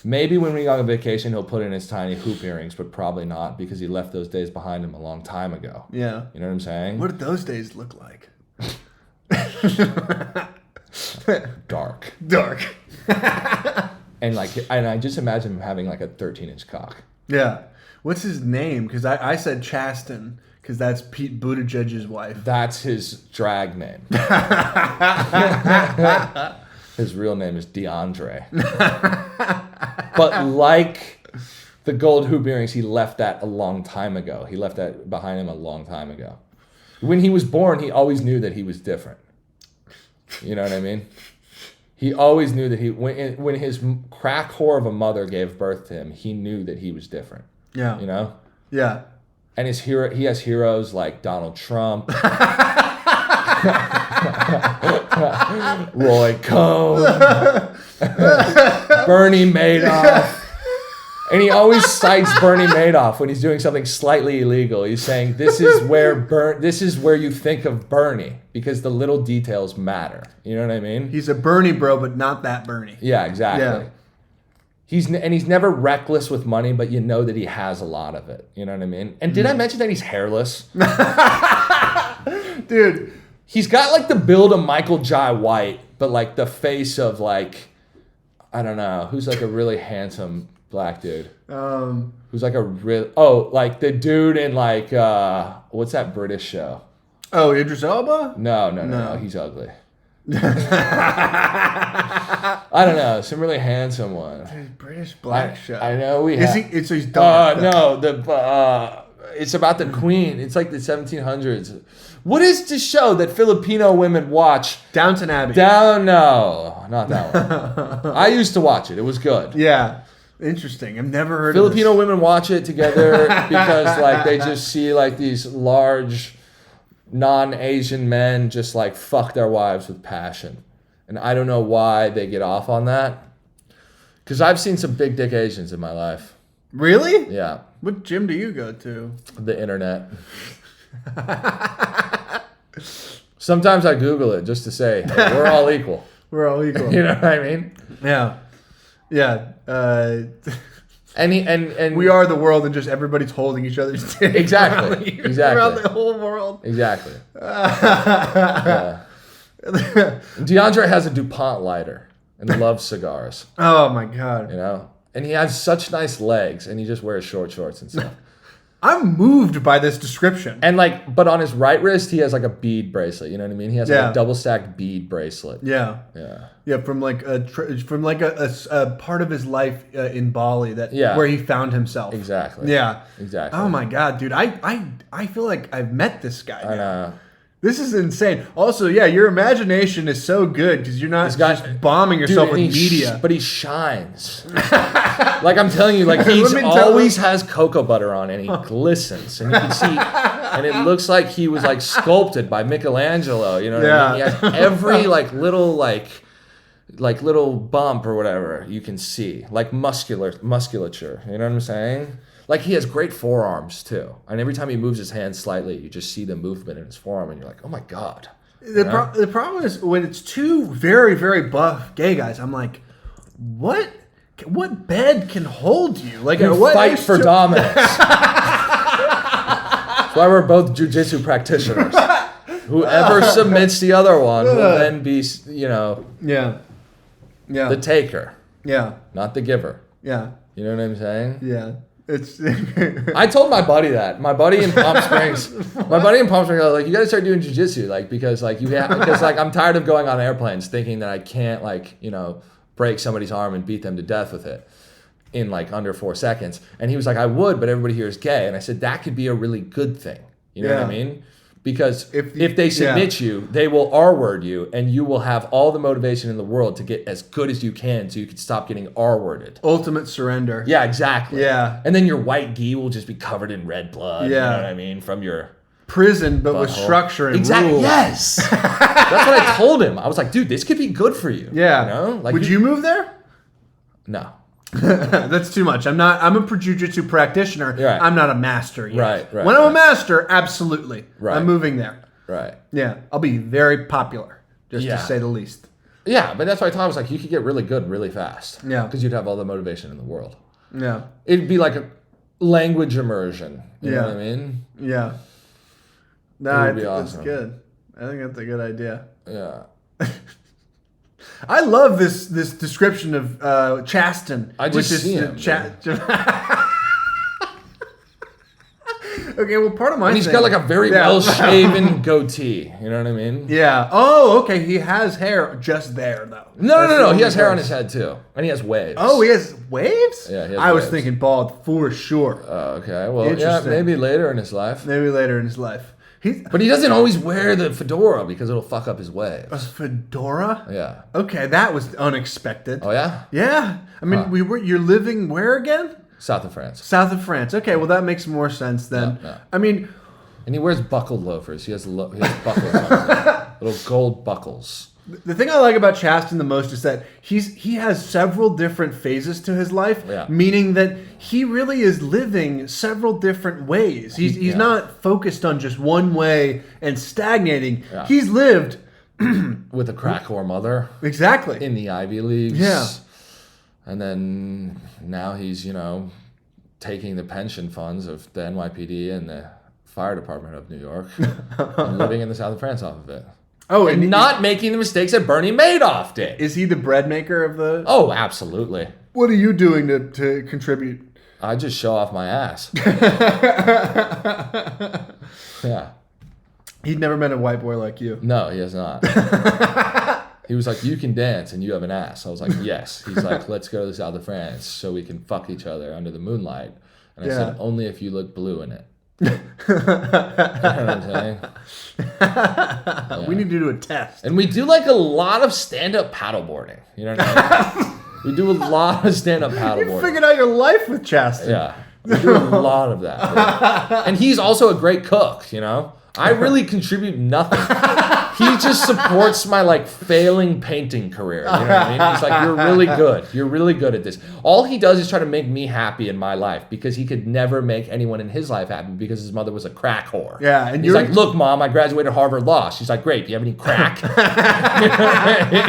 [SPEAKER 1] Maybe when we go on vacation, he'll put in his tiny hoop earrings, but probably not because he left those days behind him a long time ago.
[SPEAKER 2] Yeah.
[SPEAKER 1] You know what I'm saying?
[SPEAKER 2] What did those days look like?
[SPEAKER 1] Dark. And I just imagine him having like a 13-inch cock.
[SPEAKER 2] Yeah. What's his name? Because I said Chasten. Because that's Pete Buttigieg's wife.
[SPEAKER 1] That's his drag name. His real name is DeAndre. But like the gold hoop earrings, he left that a long time ago. He left that behind him a long time ago. When he was born, he always knew that he was different. You know what I mean? He always knew that when his crack whore of a mother gave birth to him, he knew that he was different.
[SPEAKER 2] Yeah.
[SPEAKER 1] You know?
[SPEAKER 2] Yeah.
[SPEAKER 1] And he has heroes like Donald Trump, Roy Cohn, Bernie Madoff. And he always cites Bernie Madoff when he's doing something slightly illegal. He's saying, this is where you think of Bernie, because the little details matter. You know what I mean?
[SPEAKER 2] He's a Bernie bro, but not that Bernie.
[SPEAKER 1] Yeah, exactly. Yeah. He's never reckless with money, but you know that he has a lot of it. You know what I mean? And did I mention that he's hairless?
[SPEAKER 2] Dude.
[SPEAKER 1] He's got like the build of Michael Jai White, but like the face of like, I don't know, who's like a really handsome black dude. Who's like like the dude in like, what's that British show?
[SPEAKER 2] Oh, Idris Elba?
[SPEAKER 1] No, he's ugly. I don't know, some really handsome one.
[SPEAKER 2] Dude, British black show.
[SPEAKER 1] I know we
[SPEAKER 2] have. So he's dark.
[SPEAKER 1] It's about the Queen. It's like the 1700s. What is the show that Filipino women watch?
[SPEAKER 2] Downton Abbey.
[SPEAKER 1] No, not that one. I used to watch it. It was good.
[SPEAKER 2] Yeah. Interesting. I've never heard
[SPEAKER 1] Filipino
[SPEAKER 2] of this.
[SPEAKER 1] women watch it together because like they just see like these large non-Asian men just like fuck their wives with passion. And I don't know why they get off on that. Because I've seen some big dick Asians in my life.
[SPEAKER 2] Really?
[SPEAKER 1] Yeah.
[SPEAKER 2] What gym do you go to?
[SPEAKER 1] The internet. Sometimes I Google it just to say, hey, we're all equal.
[SPEAKER 2] We're all equal.
[SPEAKER 1] You know what I mean?
[SPEAKER 2] Yeah. Yeah.
[SPEAKER 1] And
[SPEAKER 2] we are the world, and just everybody's holding each other's dick.
[SPEAKER 1] Exactly.
[SPEAKER 2] Around the whole world.
[SPEAKER 1] Exactly. Yeah. DeAndre has a DuPont lighter and loves cigars.
[SPEAKER 2] Oh my god.
[SPEAKER 1] You know? And he has such nice legs, and he just wears short shorts and stuff.
[SPEAKER 2] I'm moved by this description.
[SPEAKER 1] And like, but on his right wrist, he has like a bead bracelet. You know what I mean? He has like a double stacked bead bracelet.
[SPEAKER 2] Yeah.
[SPEAKER 1] Yeah.
[SPEAKER 2] Yeah, from like a part of his life in Bali where he found himself.
[SPEAKER 1] Exactly.
[SPEAKER 2] Yeah.
[SPEAKER 1] Exactly.
[SPEAKER 2] Oh my god, dude! I feel like I've met this guy.
[SPEAKER 1] I know.
[SPEAKER 2] This is insane. Also, yeah, your imagination is so good because you're not just bombing yourself with media.
[SPEAKER 1] But he shines. Like I'm telling you, like he's always has cocoa butter on and he glistens. And you can see, and it looks like he was like sculpted by Michelangelo. You know what I mean? He has every like little bump or whatever you can see. Like musculature. You know what I'm saying? Like he has great forearms too, and every time he moves his hand slightly, you just see the movement in his forearm, and you're like, "Oh my god!"
[SPEAKER 2] The problem is when it's two very very buff gay guys. I'm like, what bed can hold you? Like
[SPEAKER 1] you fight for dominance. That's why we're both jujitsu practitioners. Whoever submits the other one will then be, the taker.
[SPEAKER 2] Yeah,
[SPEAKER 1] not the giver.
[SPEAKER 2] Yeah,
[SPEAKER 1] you know what I'm saying?
[SPEAKER 2] Yeah.
[SPEAKER 1] I told my buddy that. My buddy in Palm Springs. I was like, you got to start doing jujitsu, like because I'm tired of going on airplanes thinking that I can't break somebody's arm and beat them to death with it in like under 4 seconds. And he was like, I would, but everybody here is gay. And I said that could be a really good thing. You know what I mean? Because if they submit you, they will R-word you, and you will have all the motivation in the world to get as good as you can so you can stop getting R-worded.
[SPEAKER 2] Ultimate surrender.
[SPEAKER 1] Yeah, exactly.
[SPEAKER 2] Yeah.
[SPEAKER 1] And then your white gi will just be covered in red blood. Yeah. You know what I mean? From your
[SPEAKER 2] prison, but with structure and rules.
[SPEAKER 1] Yes. That's what I told him. I was like, dude, this could be good for you.
[SPEAKER 2] Yeah.
[SPEAKER 1] You know? Like,
[SPEAKER 2] would you move there?
[SPEAKER 1] No.
[SPEAKER 2] That's too much. I'm a jiu-jitsu practitioner.
[SPEAKER 1] Right.
[SPEAKER 2] I'm not a master yet.
[SPEAKER 1] Right.
[SPEAKER 2] When I'm a master, absolutely. Right. I'm moving there.
[SPEAKER 1] Right.
[SPEAKER 2] Yeah. I'll be very popular, just to say the least.
[SPEAKER 1] Yeah, but that's why I thought I was like, you could get really good really fast.
[SPEAKER 2] Yeah.
[SPEAKER 1] Because you'd have all the motivation in the world.
[SPEAKER 2] Yeah.
[SPEAKER 1] It'd be like a language immersion. You know what I mean?
[SPEAKER 2] Yeah. No, I think
[SPEAKER 1] awesome.
[SPEAKER 2] That's good. I think that's a good idea.
[SPEAKER 1] Yeah.
[SPEAKER 2] I love this description of Chaston.
[SPEAKER 1] I just see him.
[SPEAKER 2] Okay, well, part of my
[SPEAKER 1] he's got like a very well-shaven goatee. You know what I mean?
[SPEAKER 2] Yeah. Oh, okay. He has hair just there, though.
[SPEAKER 1] No. He has hair on his head, too. And he has waves.
[SPEAKER 2] Oh, he has waves?
[SPEAKER 1] Yeah, he has
[SPEAKER 2] I was
[SPEAKER 1] waves.
[SPEAKER 2] thinking bald for sure.
[SPEAKER 1] Okay. Well, yeah, maybe later in his life. But he doesn't always wear the fedora because it'll fuck up his waves.
[SPEAKER 2] A fedora?
[SPEAKER 1] Yeah.
[SPEAKER 2] Okay, that was unexpected.
[SPEAKER 1] Oh, yeah?
[SPEAKER 2] Yeah. I mean, you're living where again?
[SPEAKER 1] South of France.
[SPEAKER 2] South of France. Okay, well, that makes more sense then.
[SPEAKER 1] Yeah.
[SPEAKER 2] I mean...
[SPEAKER 1] And he wears buckled loafers. He has buckles on. Little gold buckles.
[SPEAKER 2] The thing I like about Chaston the most is that he has several different phases to his life, meaning that he really is living several different ways. He's not focused on just one way and stagnating. Yeah. He's lived
[SPEAKER 1] with a crack whore mother.
[SPEAKER 2] Exactly.
[SPEAKER 1] In the Ivy Leagues.
[SPEAKER 2] Yeah.
[SPEAKER 1] And then now he's, taking the pension funds of the NYPD and the fire department of New York and living in the south of France off of it.
[SPEAKER 2] Oh,
[SPEAKER 1] and not making the mistakes that Bernie Madoff did.
[SPEAKER 2] Is he the bread maker of the...
[SPEAKER 1] Oh, absolutely.
[SPEAKER 2] What are you doing to contribute?
[SPEAKER 1] I just show off my ass. Yeah.
[SPEAKER 2] He'd never met a white boy like you.
[SPEAKER 1] No, he has not. He was like, you can dance and you have an ass. I was like, yes. He's like, let's go to the south of France so we can fuck each other under the moonlight. And I said, only if you look blue in it. You know what I'm saying?
[SPEAKER 2] Yeah. We need to do a test.
[SPEAKER 1] And we do like a lot of stand-up paddleboarding. You know what I mean? We do a lot of stand-up paddleboarding.
[SPEAKER 2] You figured out your life with Chaston.
[SPEAKER 1] Yeah. We do a lot of that. Yeah. And he's also a great cook, I really contribute nothing. He just supports my failing painting career. You know what I mean? He's like, you're really good. You're really good at this. All he does is try to make me happy in my life because he could never make anyone in his life happy because his mother was a crack whore.
[SPEAKER 2] Yeah, and
[SPEAKER 1] he's like, look, Mom, I graduated Harvard Law. She's like, great. Do you have any crack?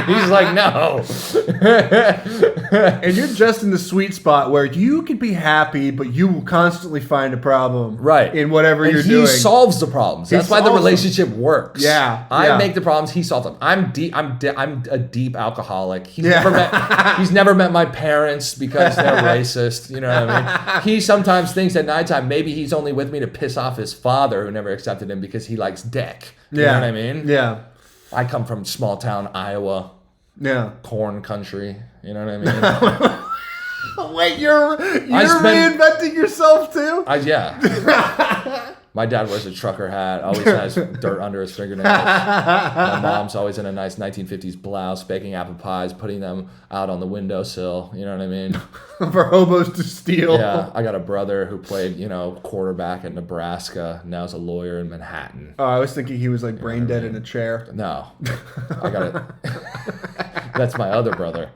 [SPEAKER 1] He's like, no.
[SPEAKER 2] And you're just in the sweet spot where you could be happy, but you will constantly find a problem.
[SPEAKER 1] Right.
[SPEAKER 2] In whatever you're doing.
[SPEAKER 1] He solves the problems. That's why the relationship works.
[SPEAKER 2] Yeah.
[SPEAKER 1] I make the problems, he solves them. I'm a deep alcoholic. He's never met my parents because they're racist. You know what I mean? He sometimes thinks at nighttime maybe he's only with me to piss off his father who never accepted him because he likes dick. You know what I mean?
[SPEAKER 2] Yeah.
[SPEAKER 1] I come from small town Iowa.
[SPEAKER 2] Yeah.
[SPEAKER 1] Corn country. You know what I mean?
[SPEAKER 2] Wait, you're reinventing yourself too?
[SPEAKER 1] Yeah. My dad wears a trucker hat, always has dirt under his fingernails. My mom's always in a nice 1950s blouse, baking apple pies, putting them out on the windowsill. You know what I mean?
[SPEAKER 2] For hobos to steal.
[SPEAKER 1] Yeah, I got a brother who played, quarterback at Nebraska. Now is a lawyer in Manhattan.
[SPEAKER 2] Oh, I was thinking he was like brain dead in a chair.
[SPEAKER 1] No, I got it. That's my other brother.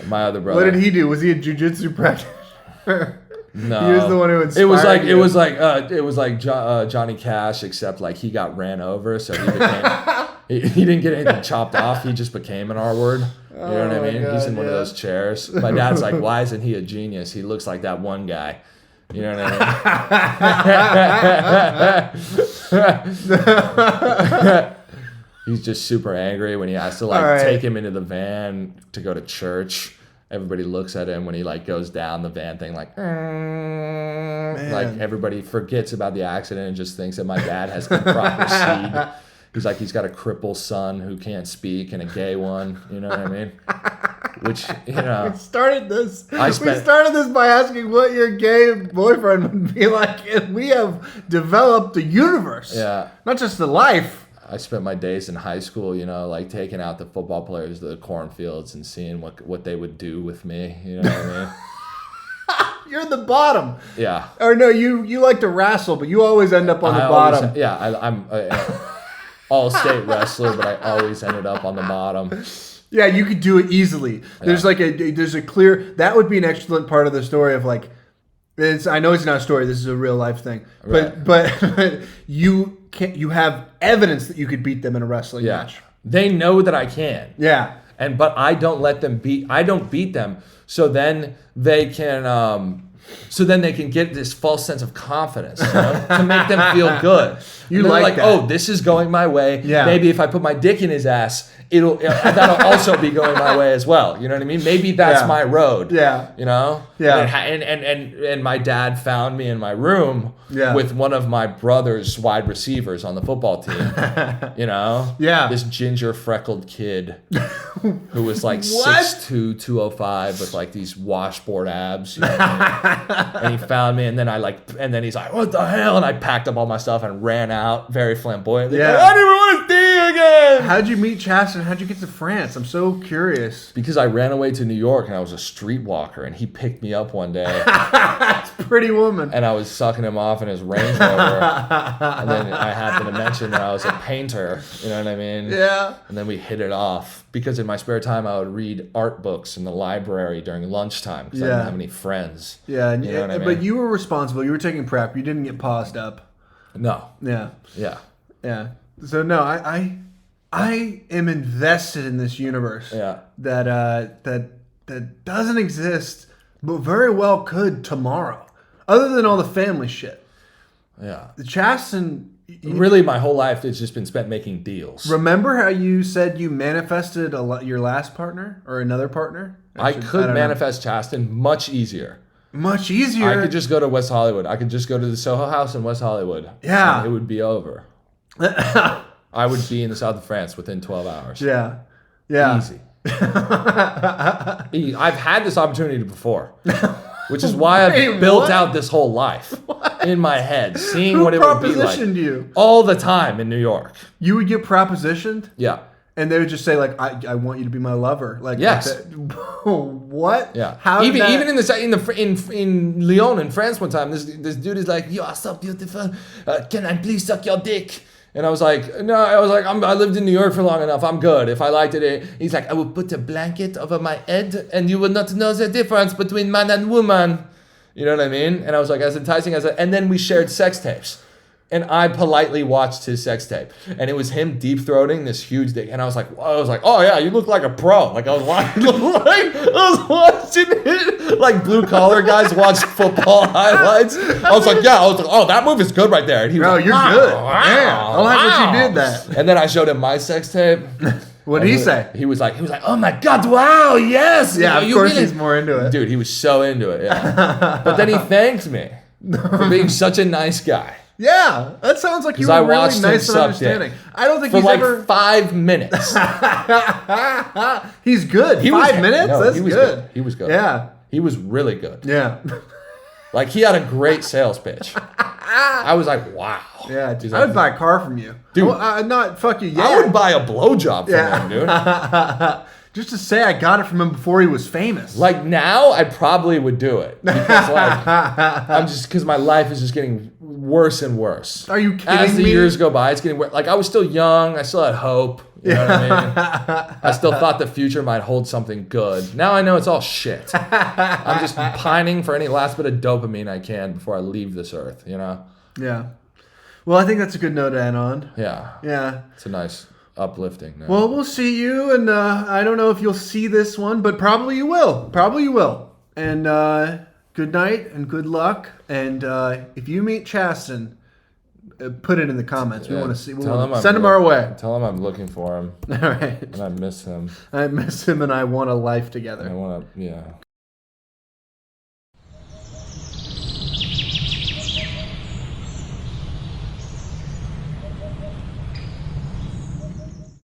[SPEAKER 1] My other brother.
[SPEAKER 2] What did he do? Was he a jiu-jitsu practitioner?
[SPEAKER 1] No,
[SPEAKER 2] He was the one who inspired
[SPEAKER 1] it was like
[SPEAKER 2] you.
[SPEAKER 1] Johnny Cash, except like he got ran over, so he became he didn't get anything chopped off. He just became an R word. You know what I mean?
[SPEAKER 2] God,
[SPEAKER 1] He's in one of those chairs. My dad's like, why isn't he a genius? He looks like that one guy. You know what I mean? He's just super angry when he has to take him into the van to go to church. Everybody looks at him when he goes down the van thing like everybody forgets about the accident and just thinks that my dad has improper seed. He's like, he's got a crippled son who can't speak and a gay one. You know what I mean? Which,
[SPEAKER 2] We started this by asking what your gay boyfriend would be like, and we have developed a universe.
[SPEAKER 1] Yeah.
[SPEAKER 2] Not just a life.
[SPEAKER 1] I spent my days in high school, taking out the football players to the cornfields and seeing what they would do with me. You know what I mean?
[SPEAKER 2] You're the bottom.
[SPEAKER 1] Yeah.
[SPEAKER 2] Or no, you like to wrestle, but you always end up on the bottom.
[SPEAKER 1] I'm an all-state wrestler, but I always ended up on the bottom.
[SPEAKER 2] Yeah, you could do it easily. There's there's a clear, that would be an excellent part of the story of I know it's not a story, this is a real life thing.
[SPEAKER 1] Right.
[SPEAKER 2] But you have evidence that you could beat them in a wrestling match.
[SPEAKER 1] They know that I can.
[SPEAKER 2] Yeah.
[SPEAKER 1] But I don't let them I don't beat them. So then they can get this false sense of confidence, to make them feel good.
[SPEAKER 2] You like that.
[SPEAKER 1] Oh, this is going my way.
[SPEAKER 2] Yeah.
[SPEAKER 1] Maybe if I put my dick in his ass, that'll also be going my way as well. You know what I mean? Maybe that's my road.
[SPEAKER 2] Yeah.
[SPEAKER 1] Yeah. And my dad found me in my room with one of my brother's wide receivers on the football team.
[SPEAKER 2] Yeah.
[SPEAKER 1] This ginger freckled kid who was 6'2", 205 with these washboard abs. You know what I mean? And he found me, and then he's like, "What the hell?" And I packed up all my stuff and ran out very flamboyantly.
[SPEAKER 2] Yeah.
[SPEAKER 1] I didn't want to see you again.
[SPEAKER 2] How'd you meet Chaston? How'd you get to France? I'm so curious.
[SPEAKER 1] Because I ran away to New York and I was a streetwalker, and he picked me up one day.
[SPEAKER 2] That's Pretty Woman.
[SPEAKER 1] And I was sucking him off in his Range Rover. And then I happened to mention that I was a painter. You know what I mean?
[SPEAKER 2] Yeah.
[SPEAKER 1] And then we hit it off. Because in my spare time, I would read art books in the library during lunchtime because I didn't have any friends.
[SPEAKER 2] Yeah.
[SPEAKER 1] You know what I mean?
[SPEAKER 2] But you were responsible. You were taking prep. You didn't get paused up.
[SPEAKER 1] No.
[SPEAKER 2] Yeah.
[SPEAKER 1] Yeah.
[SPEAKER 2] Yeah. So no, I am invested in this universe.
[SPEAKER 1] Yeah.
[SPEAKER 2] That doesn't exist, but very well could tomorrow. Other than all the family shit.
[SPEAKER 1] Yeah.
[SPEAKER 2] The Chaston.
[SPEAKER 1] Really, my whole life has just been spent making deals.
[SPEAKER 2] Remember how you said you manifested your last partner or another partner?
[SPEAKER 1] I could manifest Chaston much easier.
[SPEAKER 2] Much easier.
[SPEAKER 1] I could just go to West Hollywood. I could just go to the Soho House in West Hollywood.
[SPEAKER 2] Yeah.
[SPEAKER 1] And it would be over. I would be in the south of France within 12 hours.
[SPEAKER 2] Yeah. Yeah.
[SPEAKER 1] Easy. I've had this opportunity before, which is why I've built out this whole life in my head, seeing what it would be like.
[SPEAKER 2] Who propositioned you?
[SPEAKER 1] All the time in New York.
[SPEAKER 2] You would get propositioned?
[SPEAKER 1] Yeah.
[SPEAKER 2] And they would just say, I want you to be my lover.
[SPEAKER 1] Yes.
[SPEAKER 2] What?
[SPEAKER 1] Yeah.
[SPEAKER 2] How
[SPEAKER 1] even in Lyon in France one time, this dude is like, "You are so beautiful. Can I please suck your dick?" And I was like, "No." I lived in New York for long enough. I'm good. If I liked it, he's like, "I will put a blanket over my head, and you will not know the difference between man and woman." You know what I mean? And I was like, as enticing as and then we shared sex tapes. And I politely watched his sex tape, and it was him deep throating this huge dick. And I was like, "Oh yeah, you look like a pro." I was watching it like blue collar guys watch football highlights. I was like, "Oh, that move is good right there." And he was like,
[SPEAKER 2] you're good. Yeah, I like that you did that.
[SPEAKER 1] And then I showed him my sex tape.
[SPEAKER 2] What did he say?
[SPEAKER 1] He was like, "Oh my God, wow, yes."
[SPEAKER 2] Yeah, of course he's more into it.
[SPEAKER 1] Dude, he was so into it. Yeah. But then he thanked me for being such a nice guy.
[SPEAKER 2] Yeah, that sounds like you were really nice and understanding. I don't think he's ever
[SPEAKER 1] 5 minutes.
[SPEAKER 2] He's good. 5 minutes?
[SPEAKER 1] No,
[SPEAKER 2] That's good.
[SPEAKER 1] He was good.
[SPEAKER 2] Yeah.
[SPEAKER 1] He was really good.
[SPEAKER 2] Yeah.
[SPEAKER 1] He had a great sales pitch. I was like, wow.
[SPEAKER 2] Yeah, dude,
[SPEAKER 1] He's
[SPEAKER 2] I
[SPEAKER 1] like,
[SPEAKER 2] would buy a car from you.
[SPEAKER 1] Dude.
[SPEAKER 2] Well, not fuck you yet.
[SPEAKER 1] I would buy a blowjob from him, dude.
[SPEAKER 2] Just to say I got it from him before he was famous.
[SPEAKER 1] Like now, I probably would do it because because my life is just getting worse and worse.
[SPEAKER 2] Are you kidding
[SPEAKER 1] As the
[SPEAKER 2] me?
[SPEAKER 1] years go by, it's getting worse. Like I was still young, I still had hope. You know what I mean? I still thought the future might hold something good. Now I know it's all shit. I'm just pining for any last bit of dopamine I can before I leave this earth. You know?
[SPEAKER 2] Yeah. Well, I think that's a good note to end on.
[SPEAKER 1] Yeah.
[SPEAKER 2] Yeah.
[SPEAKER 1] It's a nice uplifting. No?
[SPEAKER 2] Well, we'll see you, and I don't know if you'll see this one, but probably you will. Probably you will. And good night and good luck. And if you meet Chasten, put it in the comments. We want to see. Send him our way.
[SPEAKER 1] Tell him I'm looking for him.
[SPEAKER 2] All right.
[SPEAKER 1] And I miss him.
[SPEAKER 2] I miss him, and I want a life together.
[SPEAKER 1] I want to, yeah.